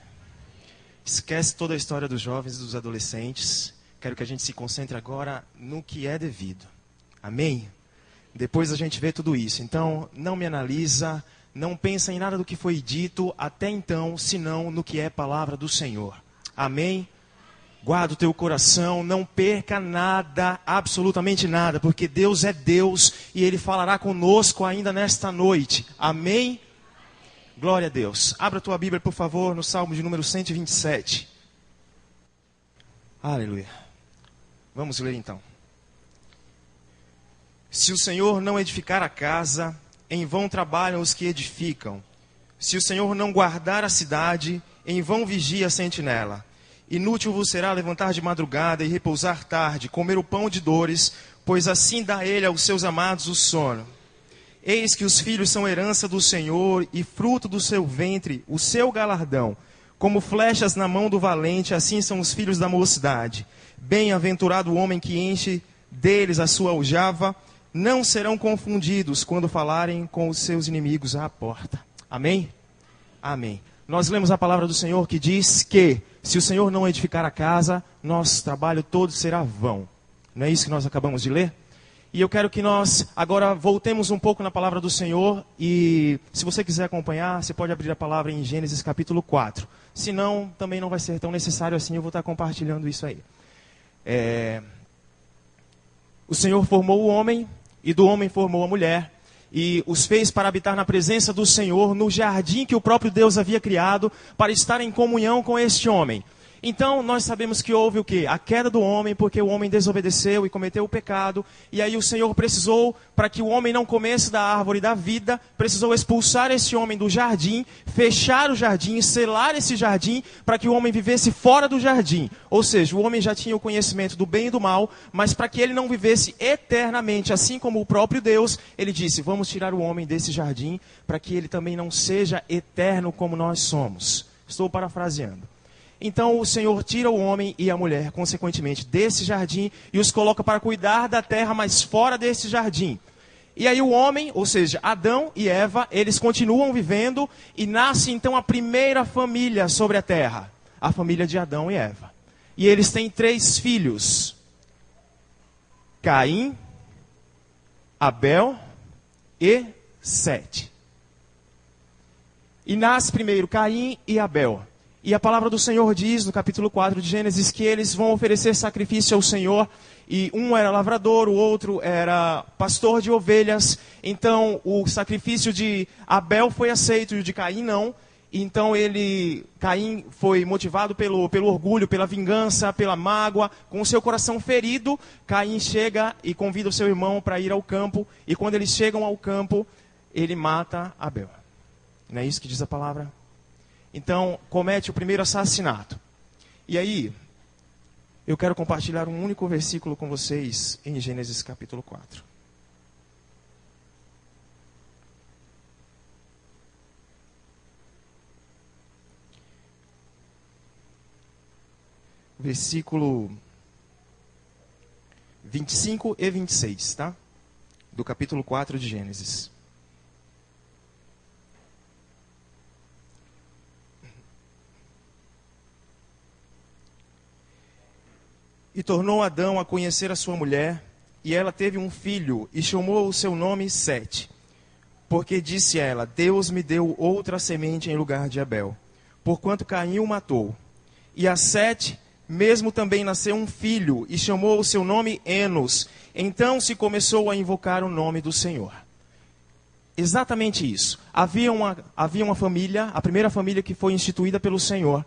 S9: Esquece toda a história dos jovens e dos adolescentes. Quero que a gente se concentre agora no que é devido. Amém? Depois a gente vê tudo isso. Então, não me analisa, não pensa em nada do que foi dito até então, senão no que é palavra do Senhor. Amém? Guarda o teu coração, não perca nada, absolutamente nada, porque Deus é Deus e Ele falará conosco ainda nesta noite. Amém? Glória a Deus. Abra a tua Bíblia, por favor, no Salmo de número 127. Aleluia. Vamos ler então. Se o Senhor não edificar a casa, em vão trabalham os que edificam. Se o Senhor não guardar a cidade, em vão vigia a sentinela. Inútil vos será levantar de madrugada e repousar tarde, comer o pão de dores, pois assim dá ele aos seus amados o sono. Eis que os filhos são herança do Senhor, e fruto do seu ventre, o seu galardão. Como flechas na mão do valente, assim são os filhos da mocidade. Bem-aventurado o homem que enche deles a sua aljava, não serão confundidos quando falarem com os seus inimigos à porta. Amém? Amém. Nós lemos a palavra do Senhor que diz que, se o Senhor não edificar a casa, nosso trabalho todo será vão. Não é isso que nós acabamos de ler? E eu quero que nós agora voltemos um pouco na palavra do Senhor. E se você quiser acompanhar, você pode abrir a palavra em Gênesis capítulo 4. Se não, também não vai ser tão necessário assim, eu vou estar compartilhando isso aí. O Senhor formou o homem, e do homem formou a mulher, e os fez para habitar na presença do Senhor, no jardim que o próprio Deus havia criado, para estar em comunhão com este homem. Então, nós sabemos que houve o quê? A queda do homem, porque o homem desobedeceu e cometeu o pecado. E aí o Senhor precisou, para que o homem não comesse da árvore da vida, precisou expulsar esse homem do jardim, fechar o jardim, selar esse jardim, para que o homem vivesse fora do jardim. Ou seja, o homem já tinha o conhecimento do bem e do mal, mas para que ele não vivesse eternamente, assim como o próprio Deus, ele disse, vamos tirar o homem desse jardim, para que ele também não seja eterno como nós somos. Estou parafraseando. Então o Senhor tira o homem e a mulher, consequentemente, desse jardim e os coloca para cuidar da terra, mas fora desse jardim. E aí o homem, ou seja, Adão e Eva, eles continuam vivendo e nasce então a primeira família sobre a terra. A família de Adão e Eva. E eles têm 3 filhos. Caim, Abel e Sete. E nasce primeiro Caim e Abel. E a palavra do Senhor diz, no capítulo 4 de Gênesis, que eles vão oferecer sacrifício ao Senhor. E um era lavrador, o outro era pastor de ovelhas. Então, o sacrifício de Abel foi aceito e o de Caim não. Então, Caim foi motivado pelo orgulho, pela vingança, pela mágoa. Com o seu coração ferido, Caim chega e convida o seu irmão para ir ao campo. E quando eles chegam ao campo, ele mata Abel. Não é isso que diz a palavra? Então, comete o primeiro assassinato. E aí, eu quero compartilhar um único versículo com vocês em Gênesis capítulo 4. Versículo 25 e 26, tá? Do capítulo 4 de Gênesis. E tornou Adão a conhecer a sua mulher, e ela teve um filho, e chamou o seu nome Sete. Porque disse ela, Deus me deu outra semente em lugar de Abel, porquanto Caim o matou. E a Sete mesmo também nasceu um filho, e chamou o seu nome Enos. Então se começou a invocar o nome do Senhor. Exatamente isso. Havia uma família, a primeira família que foi instituída pelo Senhor.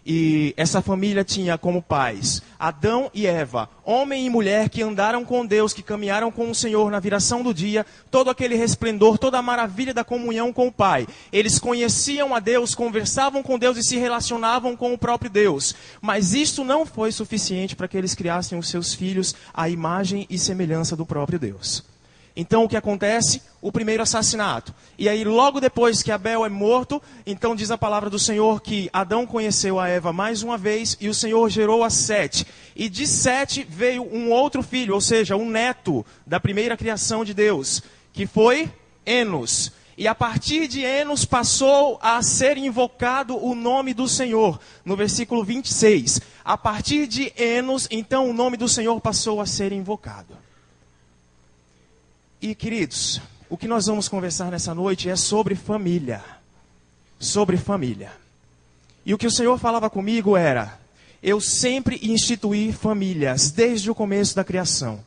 S9: E essa família tinha como pais Adão e Eva, homem e mulher que andaram com Deus, que caminharam com o Senhor na viração do dia, todo aquele resplendor, toda a maravilha da comunhão com o Pai. Eles conheciam a Deus, conversavam com Deus e se relacionavam com o próprio Deus. Mas isso não foi suficiente para que eles criassem os seus filhos à imagem e semelhança do próprio Deus. Então o que acontece? O primeiro assassinato. E aí logo depois que Abel é morto, então diz a palavra do Senhor que Adão conheceu a Eva mais uma vez e o Senhor gerou a Sete. E de Sete veio um outro filho, ou seja, um neto da primeira criação de Deus, que foi Enos. E a partir de Enos passou a ser invocado o nome do Senhor. No versículo 26. A partir de Enos, então o nome do Senhor passou a ser invocado. E, queridos, o que nós vamos conversar nessa noite é sobre família. Sobre família. E o que o Senhor falava comigo era, eu sempre instituí famílias, desde o começo da criação.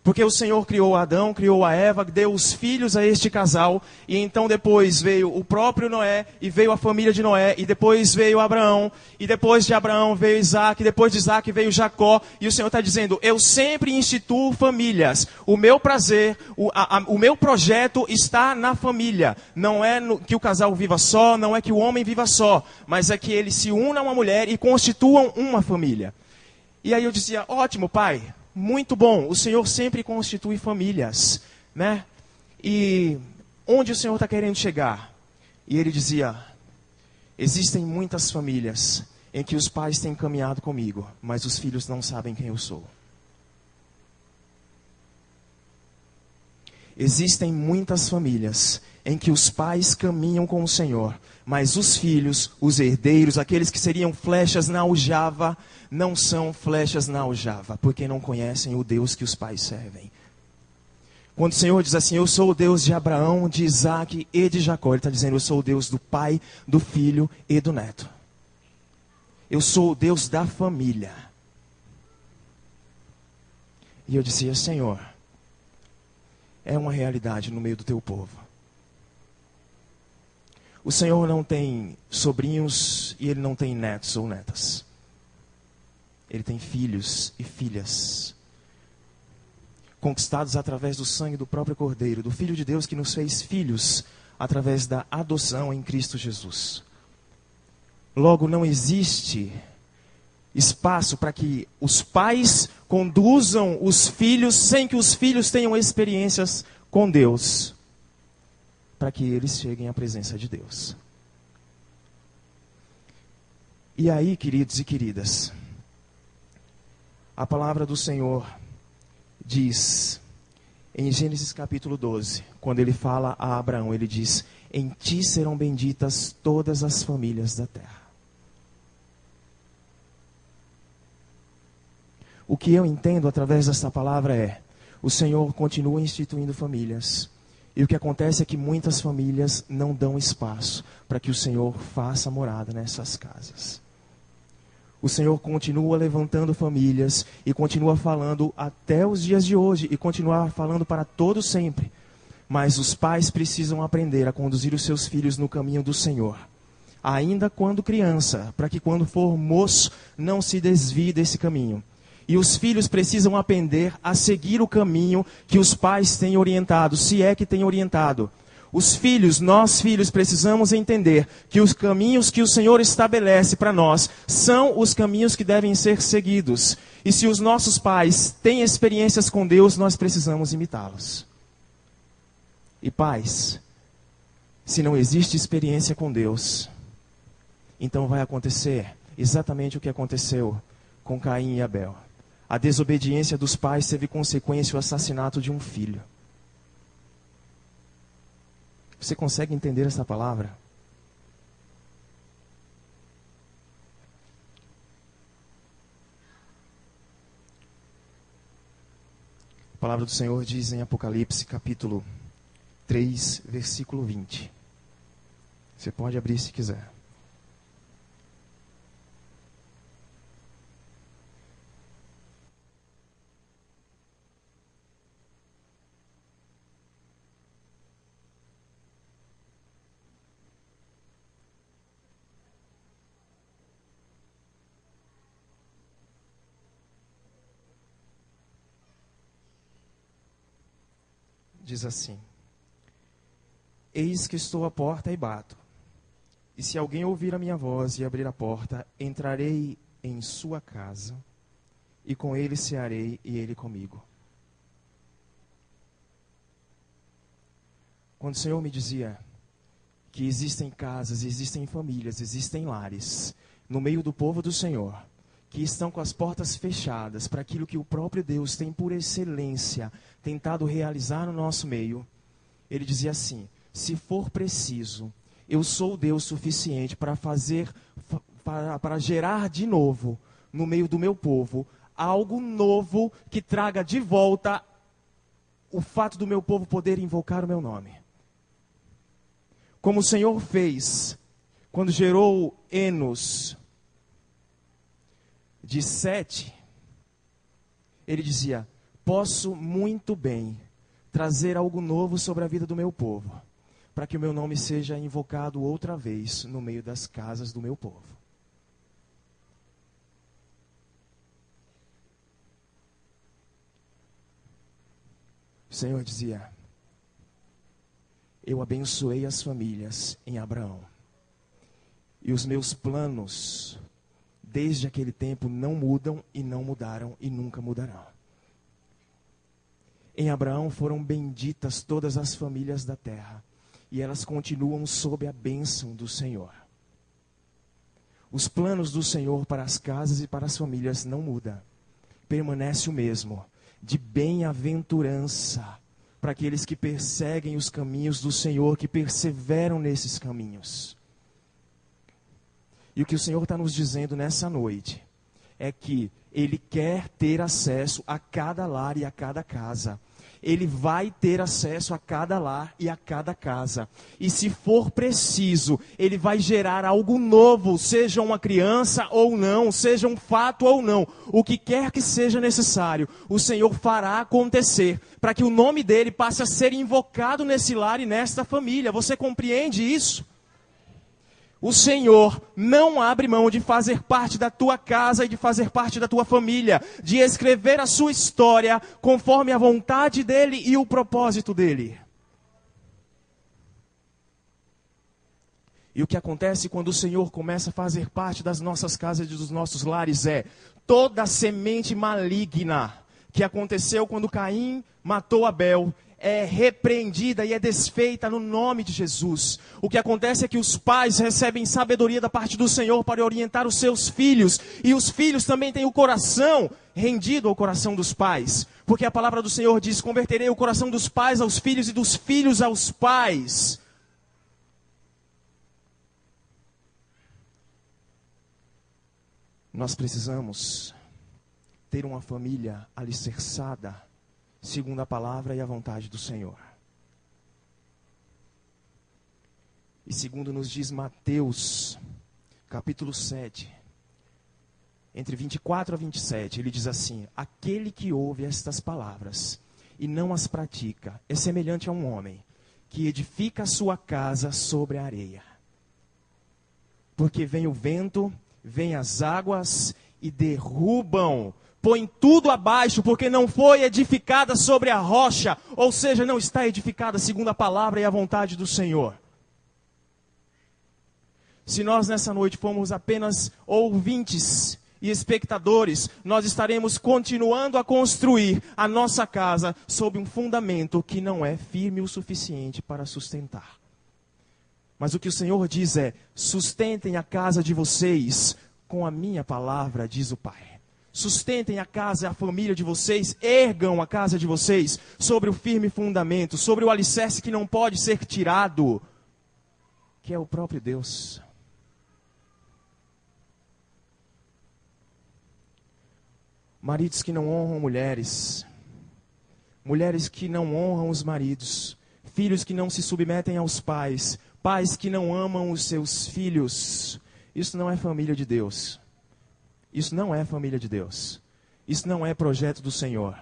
S9: Porque o Senhor criou Adão, criou a Eva, deu os filhos a este casal, e então depois veio o próprio Noé, e veio a família de Noé, e depois veio Abraão, e depois de Abraão veio Isaac, e depois de Isaac veio Jacó, e o Senhor está dizendo, eu sempre instituo famílias, o meu prazer, o meu projeto está na família, não é que o casal viva só, não é que o homem viva só, mas é que eles se unam a uma mulher e constituam uma família. E aí eu dizia, ótimo pai, muito bom, o Senhor sempre constitui famílias, né? E onde o Senhor está querendo chegar? E ele dizia, existem muitas famílias em que os pais têm caminhado comigo, mas os filhos não sabem quem eu sou. Existem muitas famílias em que os pais caminham com o Senhor, mas os filhos, os herdeiros, aqueles que seriam flechas na aljava, não são flechas na aljava, porque não conhecem o Deus que os pais servem. Quando o Senhor diz assim, eu sou o Deus de Abraão, de Isaac e de Jacó, Ele está dizendo, eu sou o Deus do pai, do filho e do neto. Eu sou o Deus da família. E eu dizia, Senhor, é uma realidade no meio do teu povo. O Senhor não tem sobrinhos e Ele não tem netos ou netas. Ele tem filhos e filhas, conquistados através do sangue do próprio Cordeiro, do Filho de Deus que nos fez filhos através da adoção em Cristo Jesus. Logo, não existe espaço para que os pais conduzam os filhos sem que os filhos tenham experiências com Deus, para que eles cheguem à presença de Deus. E aí, queridos e queridas, a palavra do Senhor diz Em Gênesis capítulo 12, quando ele fala a Abraão, ele diz: em ti serão benditas todas as famílias da terra. O que eu entendo através dessa palavra é: o Senhor continua instituindo famílias. E o que acontece é que muitas famílias não dão espaço para que o Senhor faça morada nessas casas. O Senhor continua levantando famílias e continua falando até os dias de hoje e continua falando para todo sempre. Mas os pais precisam aprender a conduzir os seus filhos no caminho do Senhor, ainda quando criança, para que quando for moço não se desvie desse caminho. E os filhos precisam aprender a seguir o caminho que os pais têm orientado, se é que têm orientado. Os filhos, nós filhos, precisamos entender que os caminhos que o Senhor estabelece para nós são os caminhos que devem ser seguidos. E se os nossos pais têm experiências com Deus, nós precisamos imitá-los. E pais, se não existe experiência com Deus, então vai acontecer exatamente o que aconteceu com Caim e Abel. A desobediência dos pais teve consequência o assassinato de um filho. Você consegue entender essa palavra? A palavra do Senhor diz em Apocalipse capítulo 3, versículo 20. Você pode abrir se quiser. Diz assim: eis que estou à porta e bato. E se alguém ouvir a minha voz e abrir a porta, entrarei em sua casa, e com ele cearei e ele comigo. Quando o Senhor me dizia que existem casas, existem famílias, existem lares, no meio do povo do Senhor, que estão com as portas fechadas para aquilo que o próprio Deus tem por excelência tentado realizar no nosso meio, ele dizia assim: se for preciso, eu sou o Deus suficiente para gerar de novo no meio do meu povo algo novo que traga de volta o fato do meu povo poder invocar o meu nome. Como o Senhor fez quando gerou Enos de Sete, ele dizia: posso muito bem trazer algo novo sobre a vida do meu povo, para que o meu nome seja invocado outra vez no meio das casas do meu povo. O Senhor dizia: eu abençoei as famílias em Abraão, e os meus planos desde aquele tempo não mudam e não mudaram e nunca mudarão. Em Abraão foram benditas todas as famílias da terra, e elas continuam sob a bênção do Senhor. Os planos do Senhor para as casas e para as famílias não mudam. Permanece o mesmo, de bem-aventurança para aqueles que perseguem os caminhos do Senhor, que perseveram nesses caminhos. E o que o Senhor está nos dizendo nessa noite é que Ele quer ter acesso a cada lar e a cada casa. Ele vai ter acesso a cada lar e a cada casa. E se for preciso, Ele vai gerar algo novo, seja uma criança ou não, seja um fato ou não. O que quer que seja necessário, o Senhor fará acontecer, para que o nome dEle passe a ser invocado nesse lar e nesta família. Você compreende isso? O Senhor não abre mão de fazer parte da tua casa e de fazer parte da tua família, de escrever a sua história conforme a vontade dEle e o propósito dEle. E o que acontece quando o Senhor começa a fazer parte das nossas casas e dos nossos lares é toda a semente maligna que aconteceu quando Caim matou Abel, é repreendida e é desfeita no nome de Jesus. O que acontece é que os pais recebem sabedoria da parte do Senhor para orientar os seus filhos. E os filhos também têm o coração rendido ao coração dos pais. Porque a palavra do Senhor diz: converterei o coração dos pais aos filhos e dos filhos aos pais. Nós precisamos ter uma família alicerçada segundo a palavra e a vontade do Senhor. E segundo nos diz Mateus, capítulo 7, entre 24 a 27, ele diz assim: aquele que ouve estas palavras e não as pratica é semelhante a um homem que edifica a sua casa sobre a areia. Porque vem o vento, vem as águas e derrubam, põe tudo abaixo, porque não foi edificada sobre a rocha, ou seja, não está edificada segundo a palavra e a vontade do Senhor. Se nós nessa noite formos apenas ouvintes e espectadores, nós estaremos continuando a construir a nossa casa sob um fundamento que não é firme o suficiente para sustentar. Mas o que o Senhor diz é: sustentem a casa de vocês com a minha palavra, diz o Pai. Sustentem a casa e a família de vocês, ergam a casa de vocês sobre o firme fundamento, sobre o alicerce que não pode ser tirado, que é o próprio Deus. Maridos que não honram mulheres, mulheres que não honram os maridos, filhos que não se submetem aos pais, pais que não amam os seus filhos. Isso não é família de Deus. Isso não é família de Deus. Isso não é projeto do Senhor.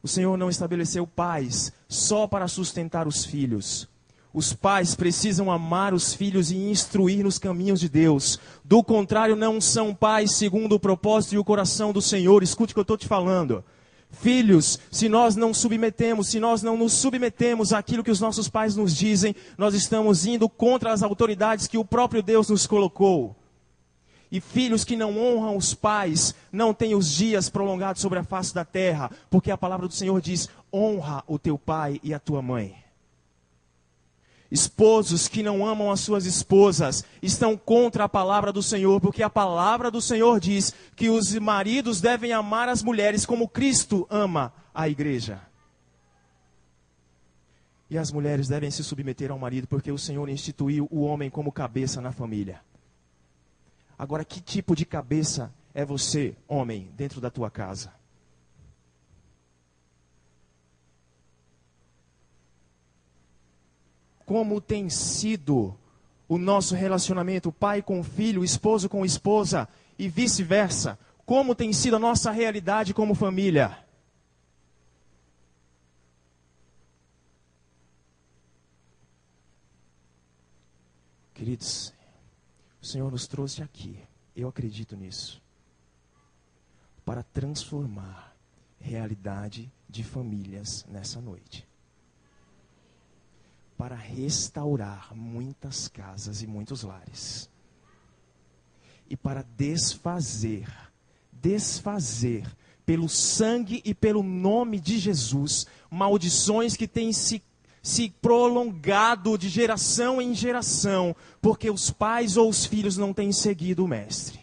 S9: O Senhor não estabeleceu pais só para sustentar os filhos. Os pais precisam amar os filhos e instruir nos caminhos de Deus. Do contrário, não são pais segundo o propósito e o coração do Senhor. Escute o que eu estou te falando. Filhos, se nós não nos submetemos àquilo que os nossos pais nos dizem, nós estamos indo contra as autoridades que o próprio Deus nos colocou. E filhos que não honram os pais, não têm os dias prolongados sobre a face da terra, porque a palavra do Senhor diz: honra o teu pai e a tua mãe. Esposos que não amam as suas esposas estão contra a palavra do Senhor, porque a palavra do Senhor diz que os maridos devem amar as mulheres como Cristo ama a igreja. E as mulheres devem se submeter ao marido, porque o Senhor instituiu o homem como cabeça na família. Agora, que tipo de cabeça é você, homem, dentro da tua casa? Como tem sido o nosso relacionamento, pai com filho, esposo com esposa e vice-versa? Como tem sido a nossa realidade como família? Queridos, o Senhor nos trouxe aqui, eu acredito nisso, para transformar realidade de famílias nessa noite. Para restaurar muitas casas e muitos lares. E para desfazer pelo sangue e pelo nome de Jesus, maldições que têm se prolongado de geração em geração, porque os pais ou os filhos não têm seguido o Mestre.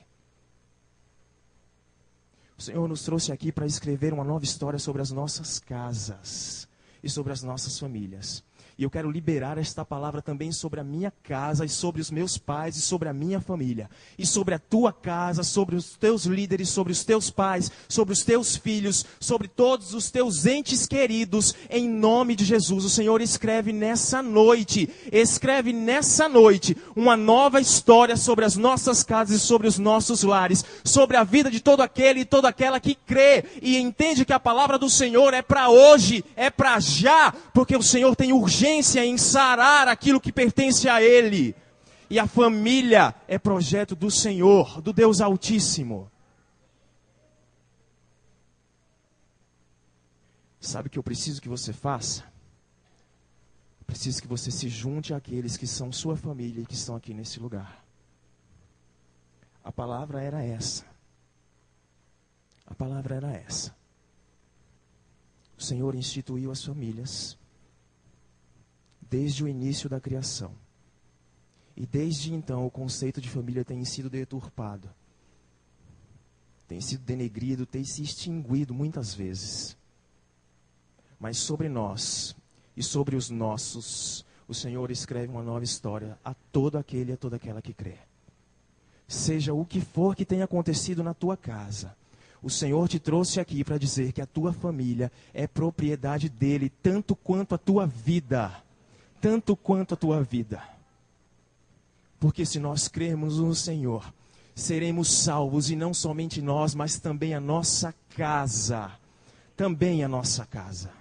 S9: O Senhor nos trouxe aqui para escrever uma nova história sobre as nossas casas e sobre as nossas famílias. E eu quero liberar esta palavra também sobre a minha casa e sobre os meus pais e sobre a minha família. E sobre a tua casa, sobre os teus líderes, sobre os teus pais, sobre os teus filhos, sobre todos os teus entes queridos, em nome de Jesus. O Senhor escreve nessa noite uma nova história sobre as nossas casas e sobre os nossos lares, sobre a vida de todo aquele e toda aquela que crê e entende que a palavra do Senhor é para hoje, é para já, porque o Senhor tem urgência em sarar aquilo que pertence a Ele. E a família é projeto do Senhor, do Deus Altíssimo. Sabe o que eu preciso que você faça? Eu preciso que você se junte àqueles que são sua família e que estão aqui nesse lugar. A palavra era essa. A palavra era essa. O Senhor instituiu as famílias desde o início da criação. E desde então o conceito de família tem sido deturpado, tem sido denegrido, tem se extinguido muitas vezes. Mas sobre nós e sobre os nossos, o Senhor escreve uma nova história a todo aquele e a toda aquela que crê. Seja o que for que tenha acontecido na tua casa, o Senhor te trouxe aqui para dizer que a tua família é propriedade dele, tanto quanto a tua vida. Tanto quanto a tua vida. Porque se nós crermos no Senhor, seremos salvos, e não somente nós, mas também a nossa casa. Também a nossa casa.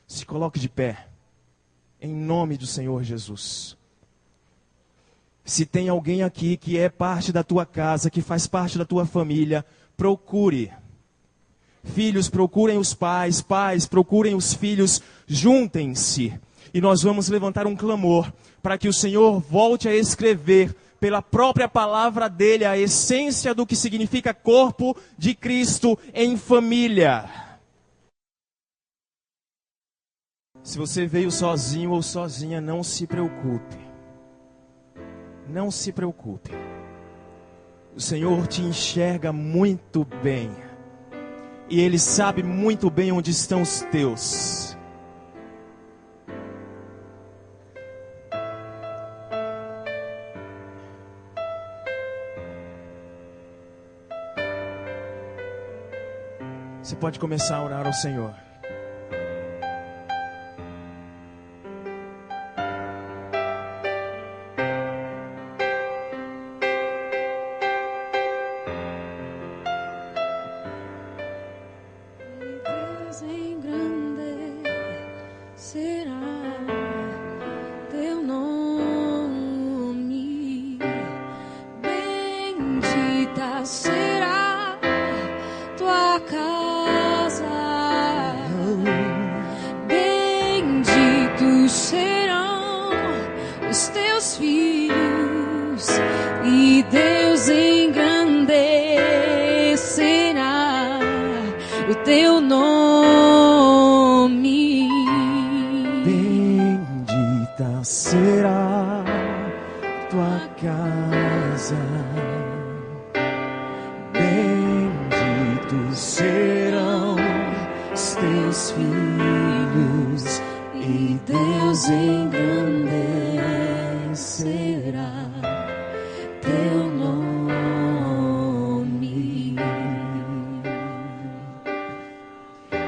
S9: Se coloque de pé, em nome do Senhor Jesus. Se tem alguém aqui que é parte da tua casa, que faz parte da tua família, procure. Filhos, procurem os pais, pais, procurem os filhos, juntem-se. E nós vamos levantar um clamor para que o Senhor volte a escrever pela própria palavra dele a essência do que significa corpo de Cristo em família. Se você veio sozinho ou sozinha, não se preocupe. Não se preocupe. O Senhor te enxerga muito bem. E Ele sabe muito bem onde estão os teus. Você pode começar a orar ao Senhor.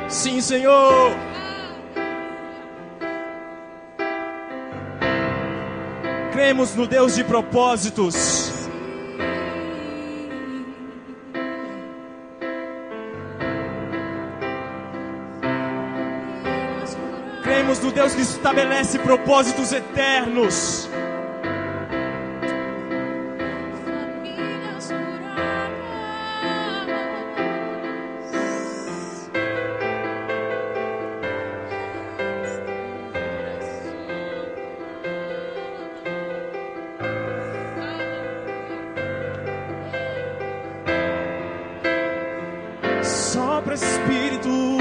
S9: Sim, Senhor. Cremos no Deus de propósitos. Cremos no Deus que estabelece propósitos eternos. Sopra Espírito.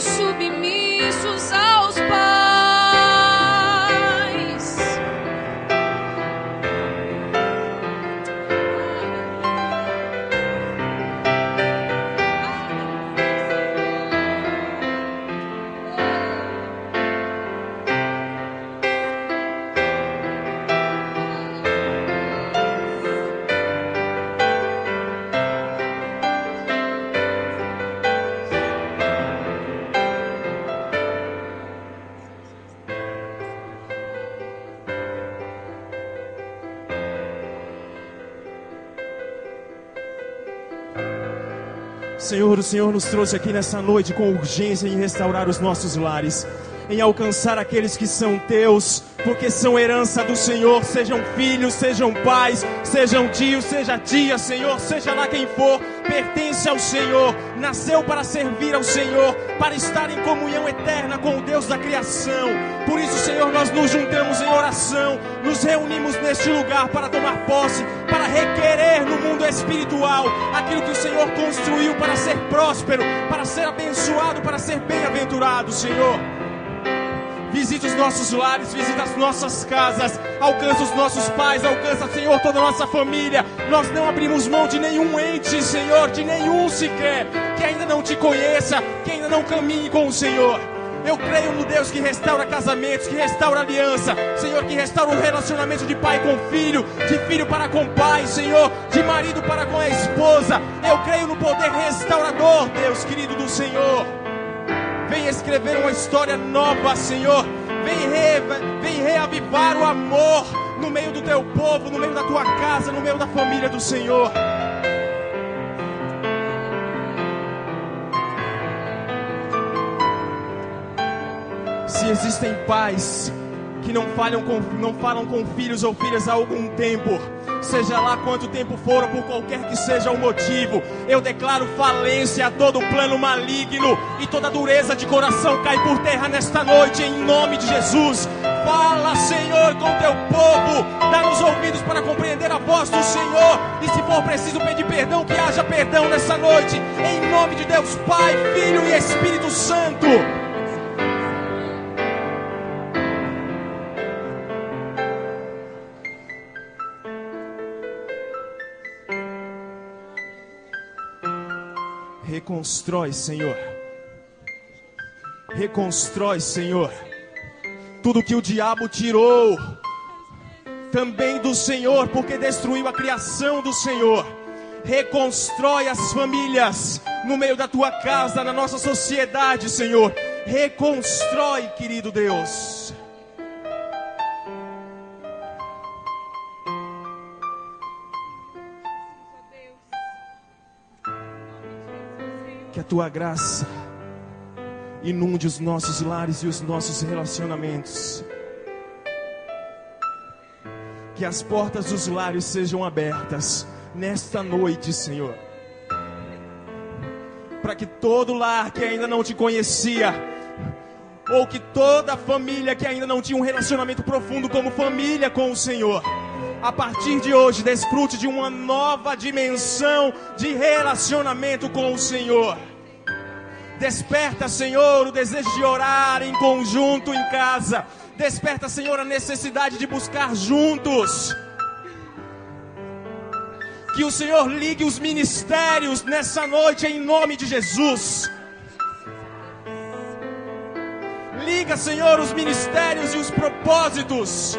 S3: Submissos ao
S9: Senhor, o Senhor nos trouxe aqui nessa noite com urgência em restaurar os nossos lares, em alcançar aqueles que são teus, porque são herança do Senhor, sejam filhos, sejam pais, sejam tios, seja tia, Senhor, seja lá quem for, pertence ao Senhor, nasceu para servir ao Senhor, para estar em comunhão eterna com o Deus da criação. Por isso, Senhor, nós nos juntamos em oração, nos reunimos neste lugar para tomar posse, para requerer no mundo espiritual aquilo que o Senhor construiu para ser próspero, para ser abençoado, para ser bem-aventurado, Senhor. Visita os nossos lares, visita as nossas casas, alcança os nossos pais, alcança, Senhor, toda a nossa família. Nós não abrimos mão de nenhum ente, Senhor, de nenhum sequer, que ainda não te conheça, que ainda não caminhe com o Senhor. Eu creio no Deus que restaura casamentos, que restaura aliança, Senhor, que restaura o relacionamento de pai com filho, de filho para com pai, Senhor, de marido para com a esposa. Eu creio no poder restaurador, Deus querido do Senhor. Vem escrever uma história nova, Senhor. Vem reavivar o amor no meio do teu povo, no meio da tua casa, no meio da família do Senhor. Se existem pais que não falam com filhos ou filhas há algum tempo, seja lá quanto tempo for, ou por qualquer que seja o motivo, eu declaro falência a todo plano maligno, e toda dureza de coração cai por terra nesta noite, em nome de Jesus. Fala, Senhor, com teu povo, dá-nos ouvidos para compreender a voz do Senhor, e se for preciso pedir perdão, que haja perdão nessa noite, em nome de Deus Pai, Filho e Espírito Santo. Reconstrói, Senhor. Reconstrói, Senhor. Tudo que o diabo tirou, também do Senhor, porque destruiu a criação do Senhor. Reconstrói as famílias no meio da tua casa, na nossa sociedade, Senhor. Reconstrói, querido Deus. Que a tua graça inunde os nossos lares e os nossos relacionamentos. Que as portas dos lares sejam abertas nesta noite, Senhor. Para que todo lar que ainda não te conhecia, ou que toda família que ainda não tinha um relacionamento profundo como família com o Senhor, a partir de hoje desfrute de uma nova dimensão de relacionamento com o Senhor. Desperta, Senhor, o desejo de orar em conjunto em casa. Desperta, Senhor, a necessidade de buscar juntos. Que o Senhor ligue os ministérios nessa noite em nome de Jesus. Liga, Senhor, os ministérios e os propósitos.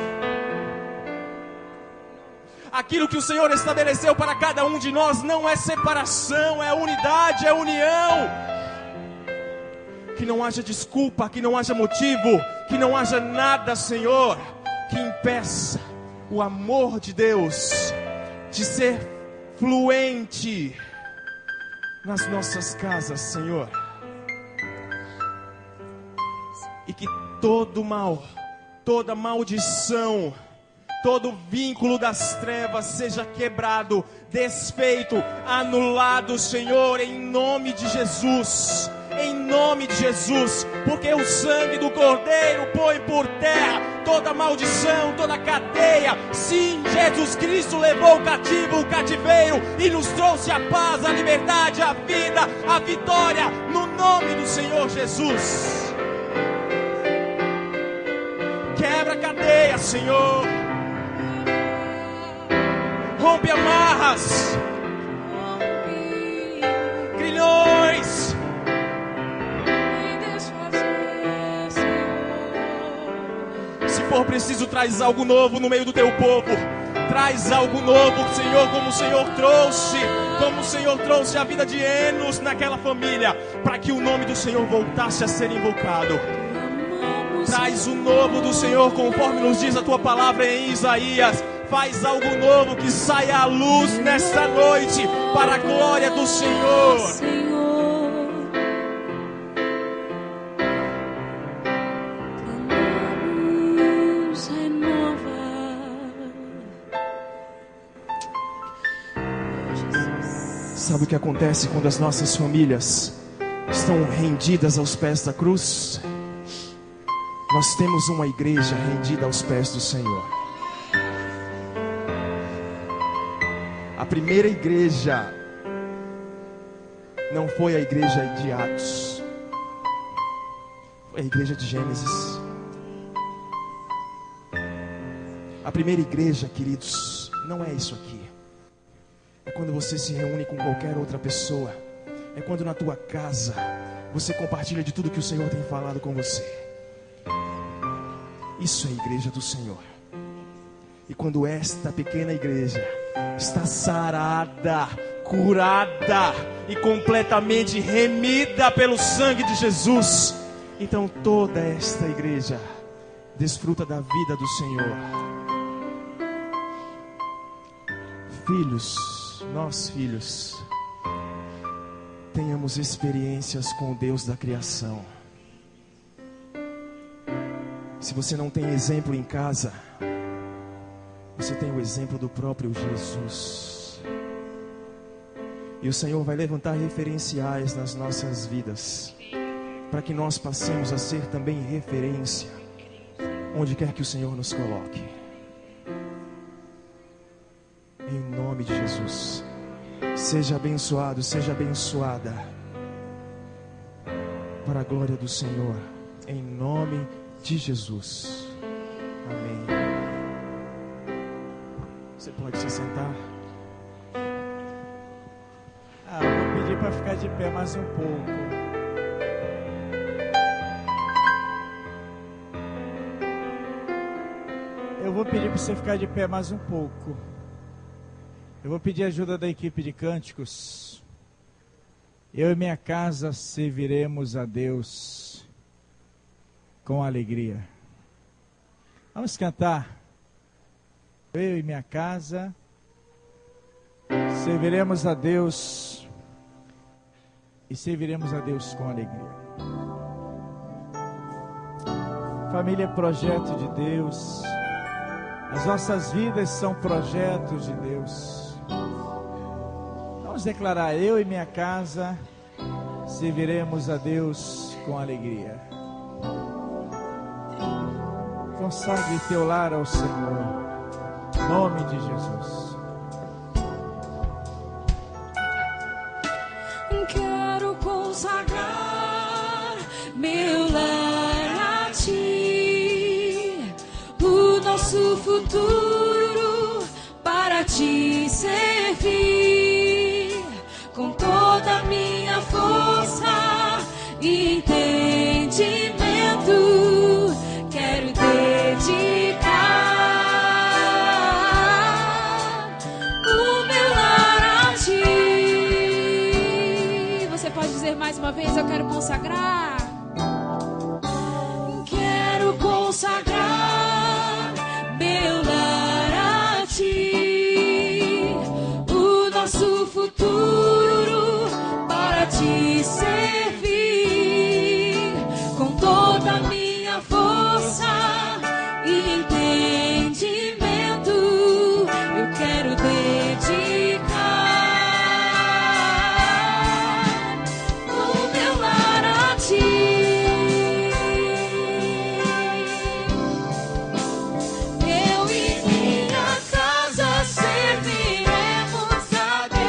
S9: Aquilo que o Senhor estabeleceu para cada um de nós não é separação, é unidade, é união. Que não haja desculpa, que não haja motivo, que não haja nada, Senhor, que impeça o amor de Deus de ser fluente nas nossas casas, Senhor. E que todo mal, toda maldição, todo vínculo das trevas seja quebrado, desfeito, anulado, Senhor, em nome de Jesus. Em nome de Jesus, porque o sangue do Cordeiro põe por terra toda maldição, toda cadeia. Sim, Jesus Cristo levou cativo o cativeiro e nos trouxe a paz, a liberdade, a vida, a vitória, no nome do Senhor Jesus. Quebra a cadeia, Senhor. Rompe amarras, grilhões. Se for preciso, traz algo novo no meio do teu povo. Traz algo novo, Senhor, como o Senhor trouxe a vida de Enos naquela família, para que o nome do Senhor voltasse a ser invocado. Traz o novo do Senhor, conforme nos diz a tua palavra em Isaías. Faz algo novo que saia à luz nesta noite, para a glória do Senhor. Sabe o que acontece quando as nossas famílias estão rendidas aos pés da cruz? Nós temos uma igreja rendida aos pés do Senhor. A primeira igreja não foi a igreja de Atos, foi a igreja de Gênesis. A primeira igreja, queridos, não é isso aqui. É quando você se reúne com qualquer outra pessoa. É quando na tua casa você compartilha de tudo que o Senhor tem falado com você. Isso é a igreja do Senhor. E quando esta pequena igreja está sarada, curada e completamente remida pelo sangue de Jesus, então toda esta igreja desfruta da vida do Senhor. Filhos, nós filhos, tenhamos experiências com o Deus da criação. Se você não tem exemplo em casa, você tem o exemplo do próprio Jesus. E o Senhor vai levantar referenciais nas nossas vidas, para que nós passemos a ser também referência, onde quer que o Senhor nos coloque. Em nome de Jesus. Seja abençoado, seja abençoada, para a glória do Senhor, em nome de Jesus. Amém. Você pode se sentar.
S5: Eu vou pedir para ficar de pé mais um pouco. Eu vou pedir para você ficar de pé mais um pouco. Eu vou pedir ajuda da equipe de cânticos. Eu e minha casa serviremos a Deus com alegria. Vamos cantar. Eu e minha casa serviremos a Deus e serviremos a Deus com alegria. Família é projeto de Deus. As nossas vidas são projetos de Deus. Vamos declarar: eu e minha casa serviremos a Deus com alegria. Consagre teu lar ao Senhor, em nome de Jesus.
S3: Quero consagrar meu lar a Ti, o nosso futuro para Te servir, com toda a minha força e entendimento. Quero dedicar o meu lar a Ti.
S1: Você pode dizer mais uma vez: eu quero consagrar.
S3: Quero consagrar meu lar a Ti, o nosso futuro para Te servir, com toda a minha força e entendimento. Eu quero dedicar o meu lar a Ti. Eu e minha casa serviremos a Deus.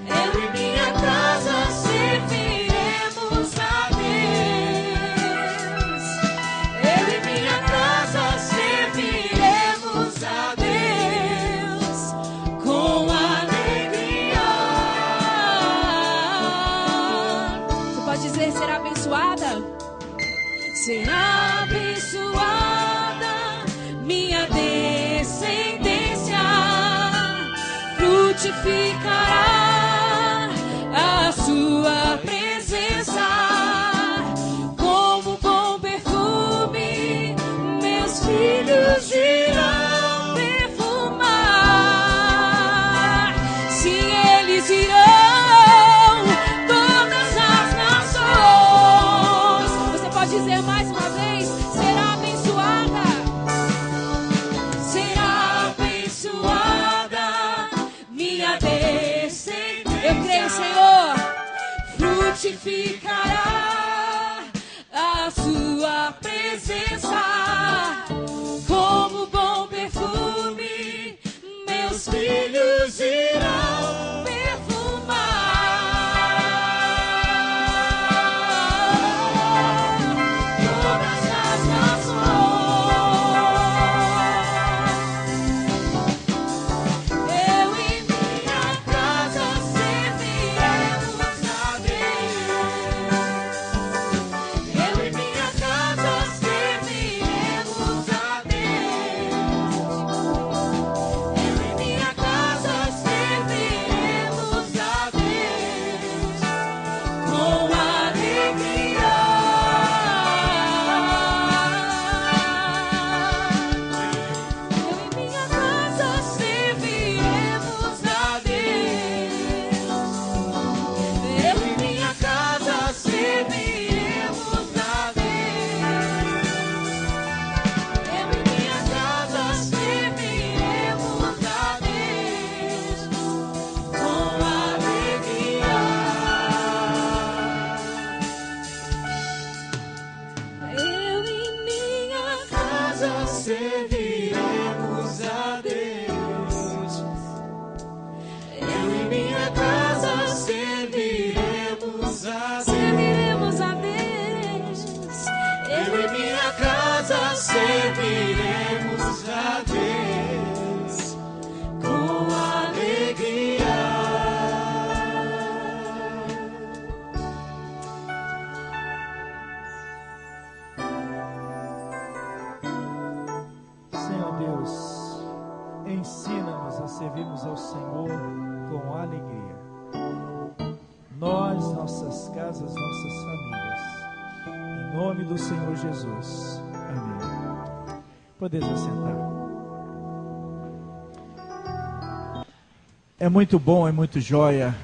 S3: Eu e minha casa serviremos a Deus. Eu e minha casa serviremos a Deus com alegria.
S1: Você pode dizer: será abençoada?
S3: Será abençoada minha descendência, frutificará a sua presença, como um bom perfume, meus filhos irão perfumar. Sim, eles irão todas as nações.
S1: Você pode dizer mais uma vez? Amém, Senhor.
S3: Frutificará a sua presença como bom perfume. Meus filhos irão perfumar todas as nações. Eu e minha casa serviremos a Deus. Eu e minha casa serviremos a Deus. Eu e minha casa serviremos a Deus com alegria. Eu e minha casa serviremos a Deus. Eu e minha casa serviremos a Deus. Eu e minha casa serviremos a Deus com alegria. Eu e minha casa serviremos a Deus. Eu e minha casa serviremos a Deus. Eu e minha casa serviremos a Deus com alegria.
S5: Senhor Deus, ensina-nos a servirmos ao Senhor com alegria. Nós, nossas casas, nossas famílias. Em nome do Senhor Jesus. Amém. Podeis assentar. É muito bom, é muito joia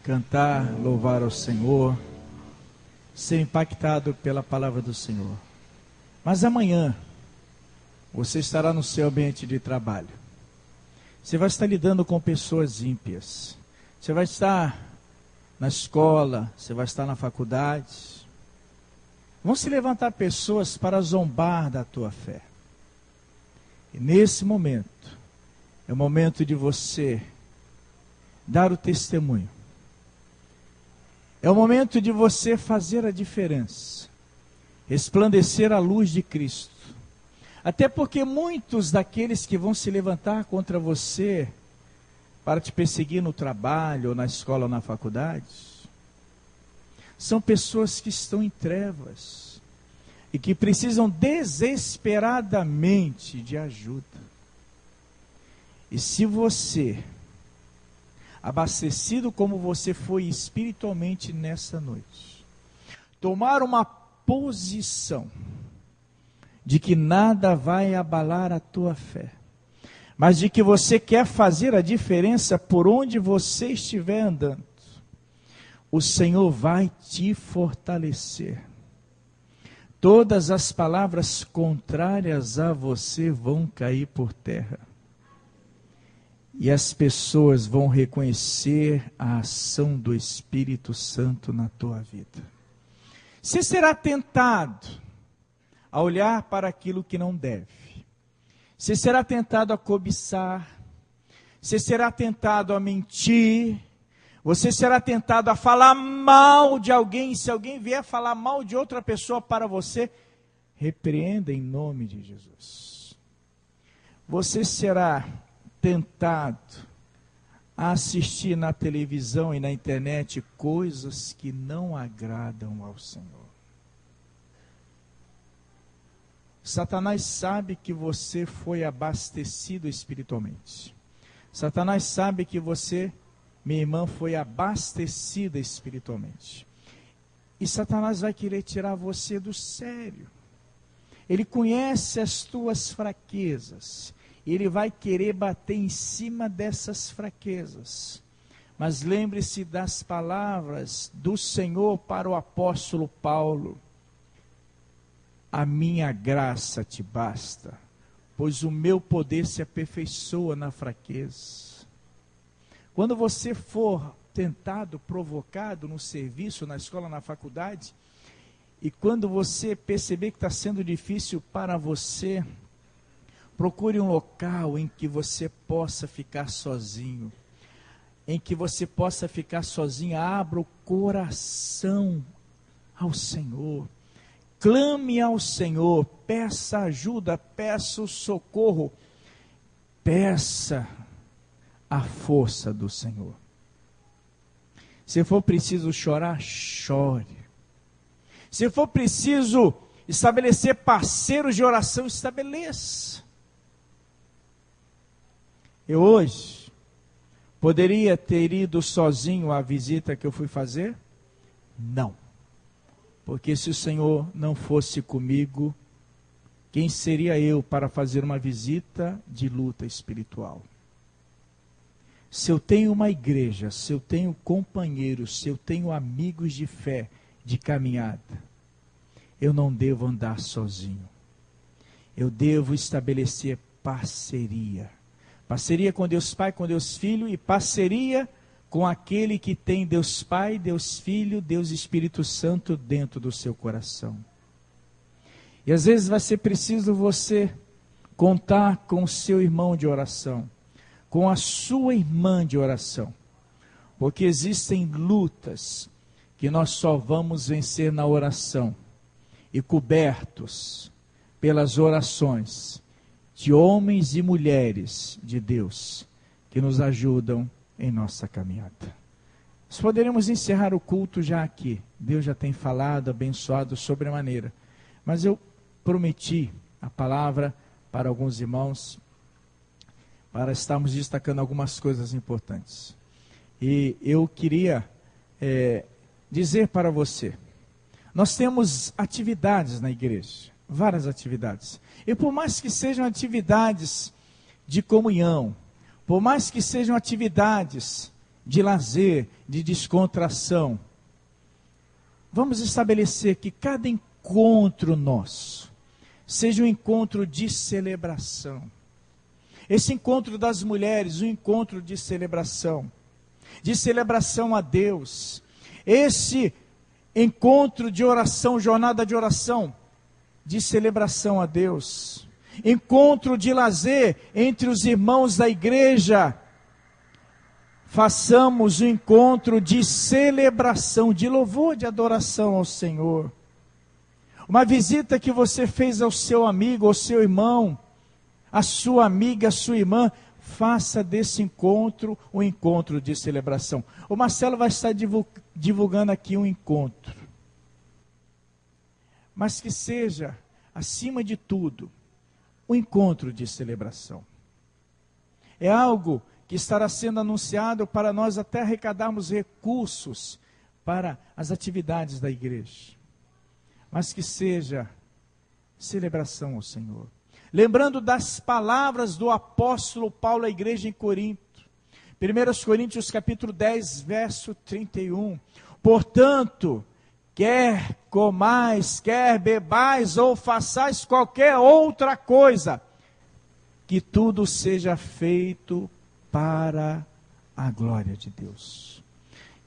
S5: cantar, louvar ao Senhor, ser impactado pela palavra do Senhor. Mas amanhã, você estará no seu ambiente de trabalho. Você vai estar lidando com pessoas ímpias. Você vai estar na escola, você vai estar na faculdade. Vão se levantar pessoas para zombar da tua fé. E nesse momento, é o momento de você dar o testemunho. É o momento de você fazer a diferença. Resplandecer a luz de Cristo. Até porque muitos daqueles que vão se levantar contra você para te perseguir no trabalho, ou na escola, ou na faculdade, são pessoas que estão em trevas e que precisam desesperadamente de ajuda. E se você, abastecido como você foi espiritualmente nessa noite, tomar uma posição de que nada vai abalar a tua fé, mas de que você quer fazer a diferença por onde você estiver andando, o Senhor vai te fortalecer. Todas as palavras contrárias a você vão cair por terra. E as pessoas vão reconhecer a ação do Espírito Santo na tua vida. Você será tentado a olhar para aquilo que não deve. Você será tentado a cobiçar. Você será tentado a mentir. Você será tentado a falar mal de alguém. Se alguém vier falar mal de outra pessoa para você, repreenda em nome de Jesus. Você será tentado a assistir na televisão e na internet coisas que não agradam ao Senhor. Satanás sabe que você foi abastecido espiritualmente. Satanás sabe que você, minha irmã, foi abastecida espiritualmente. E Satanás vai querer tirar você do sério. Ele conhece as tuas fraquezas. Ele vai querer bater em cima dessas fraquezas. Mas lembre-se das palavras do Senhor para o apóstolo Paulo. A minha graça te basta, pois o meu poder se aperfeiçoa na fraqueza. Quando você for tentado, provocado no serviço, na escola, na faculdade. E quando você perceber que está sendo difícil para você, procure um local em que você possa ficar sozinho. Em que você possa ficar sozinho. Abra o coração ao Senhor. Clame ao Senhor. Peça ajuda, peça o socorro. Peça a força do Senhor. Se for preciso chorar, chore. Se for preciso estabelecer parceiros de oração, estabeleça. Eu hoje poderia ter ido sozinho à visita que eu fui fazer? Não. Porque se o Senhor não fosse comigo, quem seria eu para fazer uma visita de luta espiritual? Se eu tenho uma igreja, se eu tenho companheiros, se eu tenho amigos de fé, de caminhada, eu não devo andar sozinho. Eu devo estabelecer parceria. Parceria com Deus Pai, com Deus Filho e parceria com aquele que tem Deus Pai, Deus Filho, Deus Espírito Santo dentro do seu coração. E às vezes vai ser preciso você contar com o seu irmão de oração, com a sua irmã de oração, porque existem lutas que nós só vamos vencer na oração e cobertos pelas orações de homens e mulheres de Deus que nos ajudam em nossa caminhada. Nós poderíamos encerrar o culto já aqui. Deus já tem falado, abençoado sobremaneira. Mas eu prometi a palavra para alguns irmãos, para estarmos destacando algumas coisas importantes. E eu queria dizer para você, nós temos atividades na igreja, várias atividades. E por mais que sejam atividades de comunhão, por mais que sejam atividades de lazer, de descontração, vamos estabelecer que cada encontro nosso seja um encontro de celebração. Esse encontro das mulheres, um encontro de celebração a Deus. Esse encontro de oração, jornada de oração, de celebração a Deus. Encontro de lazer entre os irmãos da igreja. Façamos um encontro de celebração, de louvor, de adoração ao Senhor. Uma visita que você fez ao seu amigo, ao seu irmão, a sua amiga, a sua irmã, faça desse encontro um encontro de celebração. O Marcelo vai estar divulgando aqui um encontro. Mas que seja, acima de tudo, um encontro de celebração. É algo que estará sendo anunciado para nós até arrecadarmos recursos para as atividades da igreja. Mas que seja celebração ao Senhor. Lembrando das palavras do apóstolo Paulo à igreja em Corinto. 1 Coríntios capítulo 10, verso 31. Portanto, quer comais, quer bebais ou façais qualquer outra coisa, que tudo seja feito para a glória de Deus.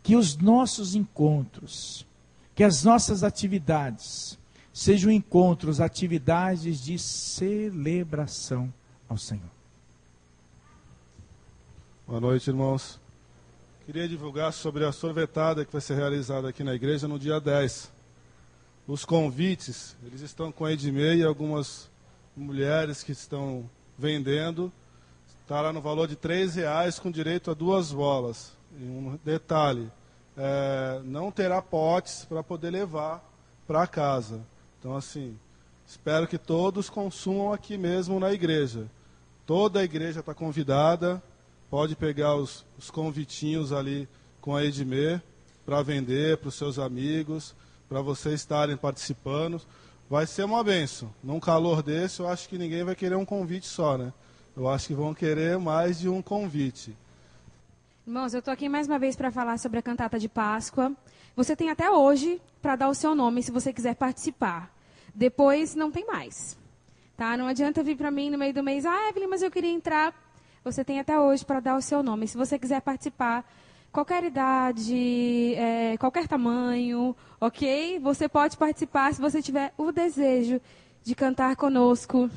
S5: Que os nossos encontros, que as nossas atividades sejam encontros, atividades de celebração ao Senhor.
S10: Boa noite, irmãos. Queria divulgar sobre a sorvetada que vai ser realizada aqui na igreja no dia 10. Os convites, eles estão com a Edmei e algumas mulheres que estão vendendo. Está lá no valor de R$3 com direito a 2 bolas. E um detalhe, não terá potes para poder levar para casa. Então, assim, espero que todos consumam aqui mesmo na igreja. Toda a igreja está convidada, pode pegar os convitinhos ali com a Edmê para vender para os seus amigos, para vocês estarem participando. Vai ser uma bênção. Num calor desse, eu acho que ninguém vai querer um convite só, né? Eu acho que vão querer mais de um convite.
S1: Irmãos, eu estou aqui mais uma vez para falar sobre a cantata de Páscoa. Você tem até hoje para dar o seu nome, se você quiser participar. Depois não tem mais. Tá? Não adianta vir para mim no meio do mês, Evelyn, mas eu queria entrar. Você tem até hoje para dar o seu nome. Se você quiser participar, qualquer idade, qualquer tamanho, ok? Você pode participar se você tiver o desejo de cantar conosco.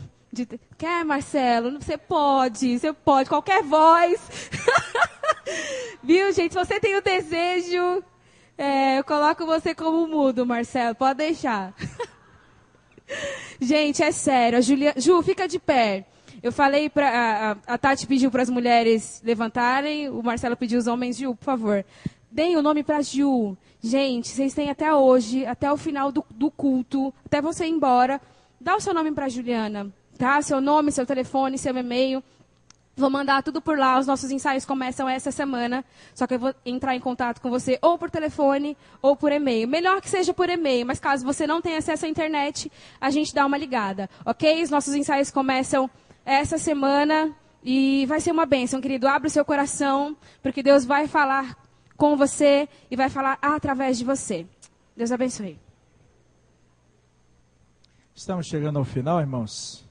S1: Quer, Marcelo? Você pode, qualquer voz. Viu, gente? Se você tem o desejo, eu coloco você como mudo, Marcelo, pode deixar. Gente, é sério, Ju, fica de pé. Eu falei a Tati pediu para as mulheres levantarem, o Marcelo pediu os homens. Ju, por favor, deem o nome para Ju. Gente, vocês têm até hoje, até o final do culto, até você ir embora, dá o seu nome para Juliana, tá? Seu nome, seu telefone, seu e-mail. Vou mandar tudo por lá, os nossos ensaios começam essa semana, só que eu vou entrar em contato com você ou por telefone ou por e-mail. Melhor que seja por e-mail, mas caso você não tenha acesso à internet, a gente dá uma ligada, ok? Os nossos ensaios começam essa semana e vai ser uma bênção, querido. Abre o seu coração, porque Deus vai falar com você e vai falar através de você. Deus abençoe.
S5: Estamos chegando ao final, irmãos.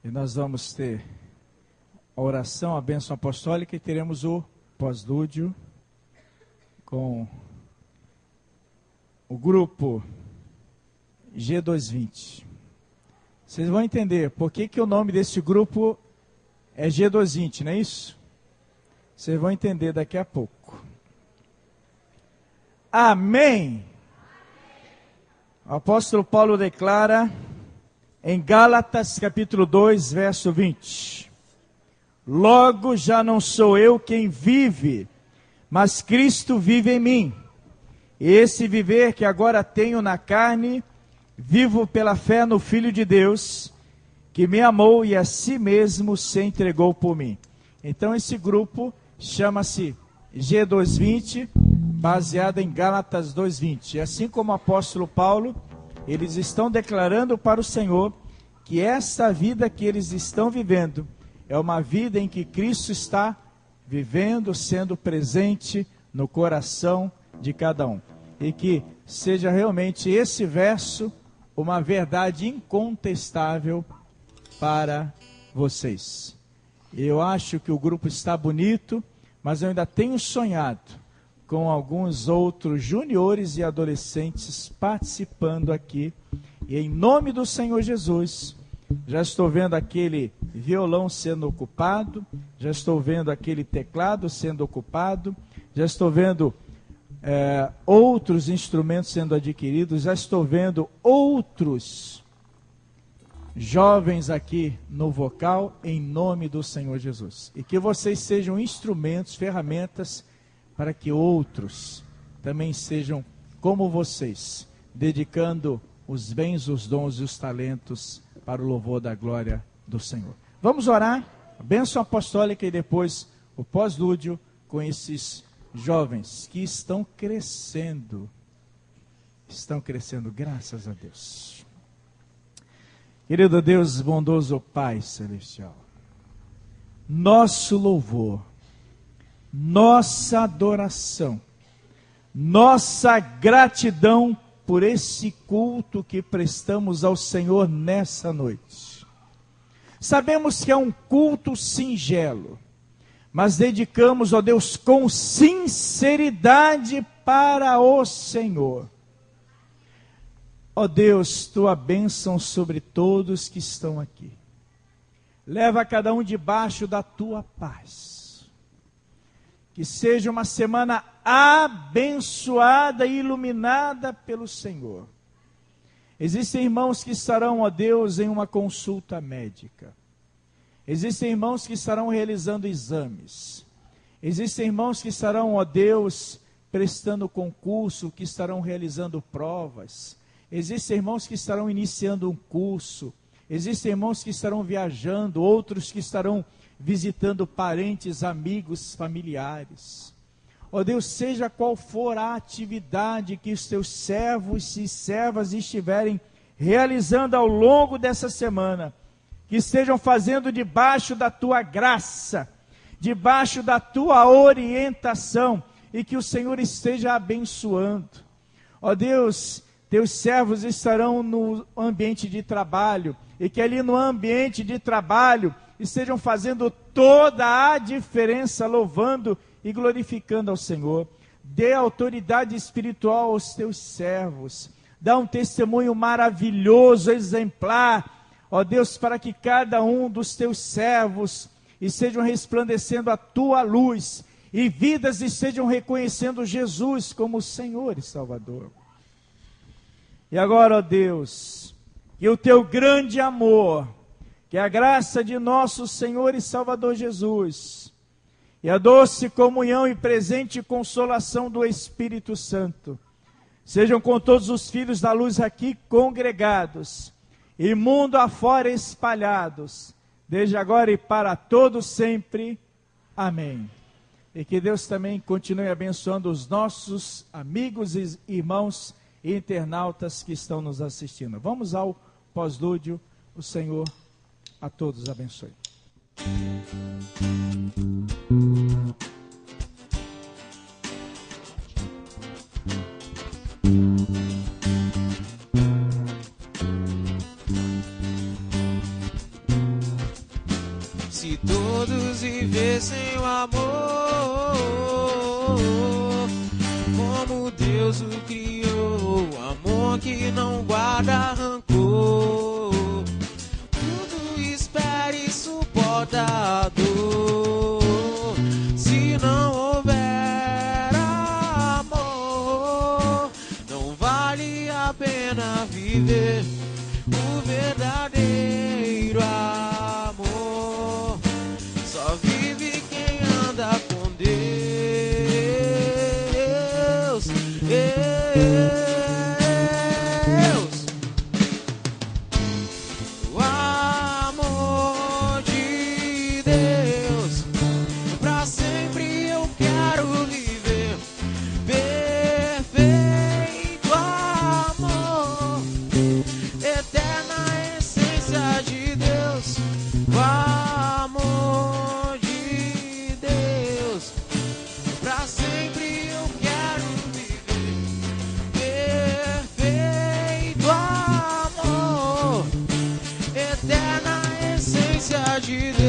S5: E nós vamos ter a oração, a bênção apostólica e teremos o pós-lúdio com o grupo G220. Vocês vão entender por que o nome desse grupo é G220, não é isso? Vocês vão entender daqui a pouco. Amém! O apóstolo Paulo declara em Gálatas capítulo 2, verso 20. Logo já não sou eu quem vive, mas Cristo vive em mim. E esse viver que agora tenho na carne, vivo pela fé no Filho de Deus, que me amou e a si mesmo se entregou por mim. Então esse grupo chama-se G220, baseado em Gálatas 2:20. E assim como o apóstolo Paulo, eles estão declarando para o Senhor que essa vida que eles estão vivendo é uma vida em que Cristo está vivendo, sendo presente no coração de cada um. E que seja realmente esse verso uma verdade incontestável para vocês. Eu acho que o grupo está bonito, mas eu ainda tenho sonhado com alguns outros juniores e adolescentes participando aqui. E em nome do Senhor Jesus, já estou vendo aquele violão sendo ocupado, já estou vendo aquele teclado sendo ocupado, já estou vendo outros instrumentos sendo adquiridos, já estou vendo outros jovens aqui no vocal, em nome do Senhor Jesus. E que vocês sejam instrumentos, ferramentas, para que outros também sejam como vocês, dedicando os bens, os dons e os talentos para o louvor da glória do Senhor. Vamos orar, a bênção apostólica e depois o pós-lúdio com esses jovens que estão crescendo, graças a Deus. Querido Deus, bondoso Pai Celestial, nosso louvor, nossa adoração, nossa gratidão por esse culto que prestamos ao Senhor nessa noite. Sabemos que é um culto singelo, mas dedicamos, ó Deus, com sinceridade para o Senhor. Ó Deus, tua bênção sobre todos que estão aqui. Leva cada um debaixo da tua paz. Que seja uma semana abençoada e iluminada pelo Senhor. Existem irmãos que estarão, ó Deus, em uma consulta médica. Existem irmãos que estarão realizando exames. Existem irmãos que estarão, ó Deus, prestando concurso, que estarão realizando provas. Existem irmãos que estarão iniciando um curso. Existem irmãos que estarão viajando, outros que estarão visitando parentes, amigos, familiares. Ó Deus, seja qual for a atividade que os teus servos e servas estiverem realizando ao longo dessa semana, que estejam fazendo debaixo da tua graça, debaixo da tua orientação, e que o Senhor esteja abençoando. Ó Deus, teus servos estarão no ambiente de trabalho, e que ali no ambiente de trabalho estejam fazendo toda a diferença, louvando e glorificando ao Senhor. Dê autoridade espiritual aos teus servos. Dá um testemunho maravilhoso, exemplar, ó Deus, para que cada um dos teus servos estejam resplandecendo a tua luz e vidas estejam reconhecendo Jesus como Senhor e Salvador. E agora, ó Deus, que o teu grande amor, que a graça de nosso Senhor e Salvador Jesus, e a doce comunhão e presente consolação do Espírito Santo, sejam com todos os filhos da luz aqui congregados, e mundo afora espalhados, desde agora e para todos sempre. Amém. E que Deus também continue abençoando os nossos amigos e irmãos e internautas que estão nos assistindo. Vamos ao pós-lúdio. O Senhor a todos abençoe.
S4: Se todos vivessem o amor como Deus o criou, amor que não guarda rancor, tudo espera e suporta a dor. Se não houver amor, não vale a pena viver o verdadeiro amor. Só vive quem anda com Deus. O amor de Deus, pra sempre eu quero viver. Perfeito amor, eterna essência de Deus. O amor de Deus, pra sempre eu quero viver. Perfeito amor, eterna essência de Deus.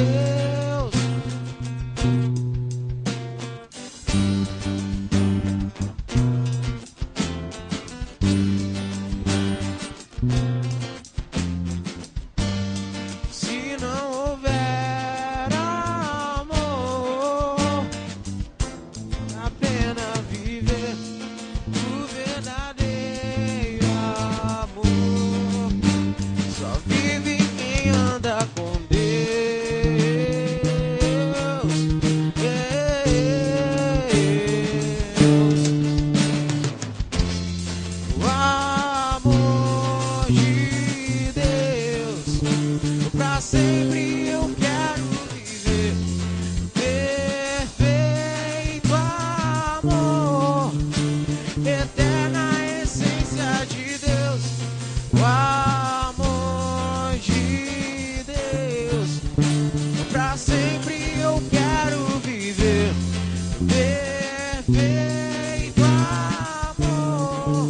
S4: Se não houver amor, a pena viver o verdadeiro amor. Só vive quem anda com Deus. O amor de Deus, pra sempre eu quero viver. Perfeito amor, eterna essência de Deus. O amor de Deus, pra sempre eu quero viver. Perfeito amor,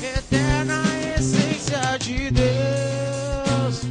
S4: eterna essência de Deus.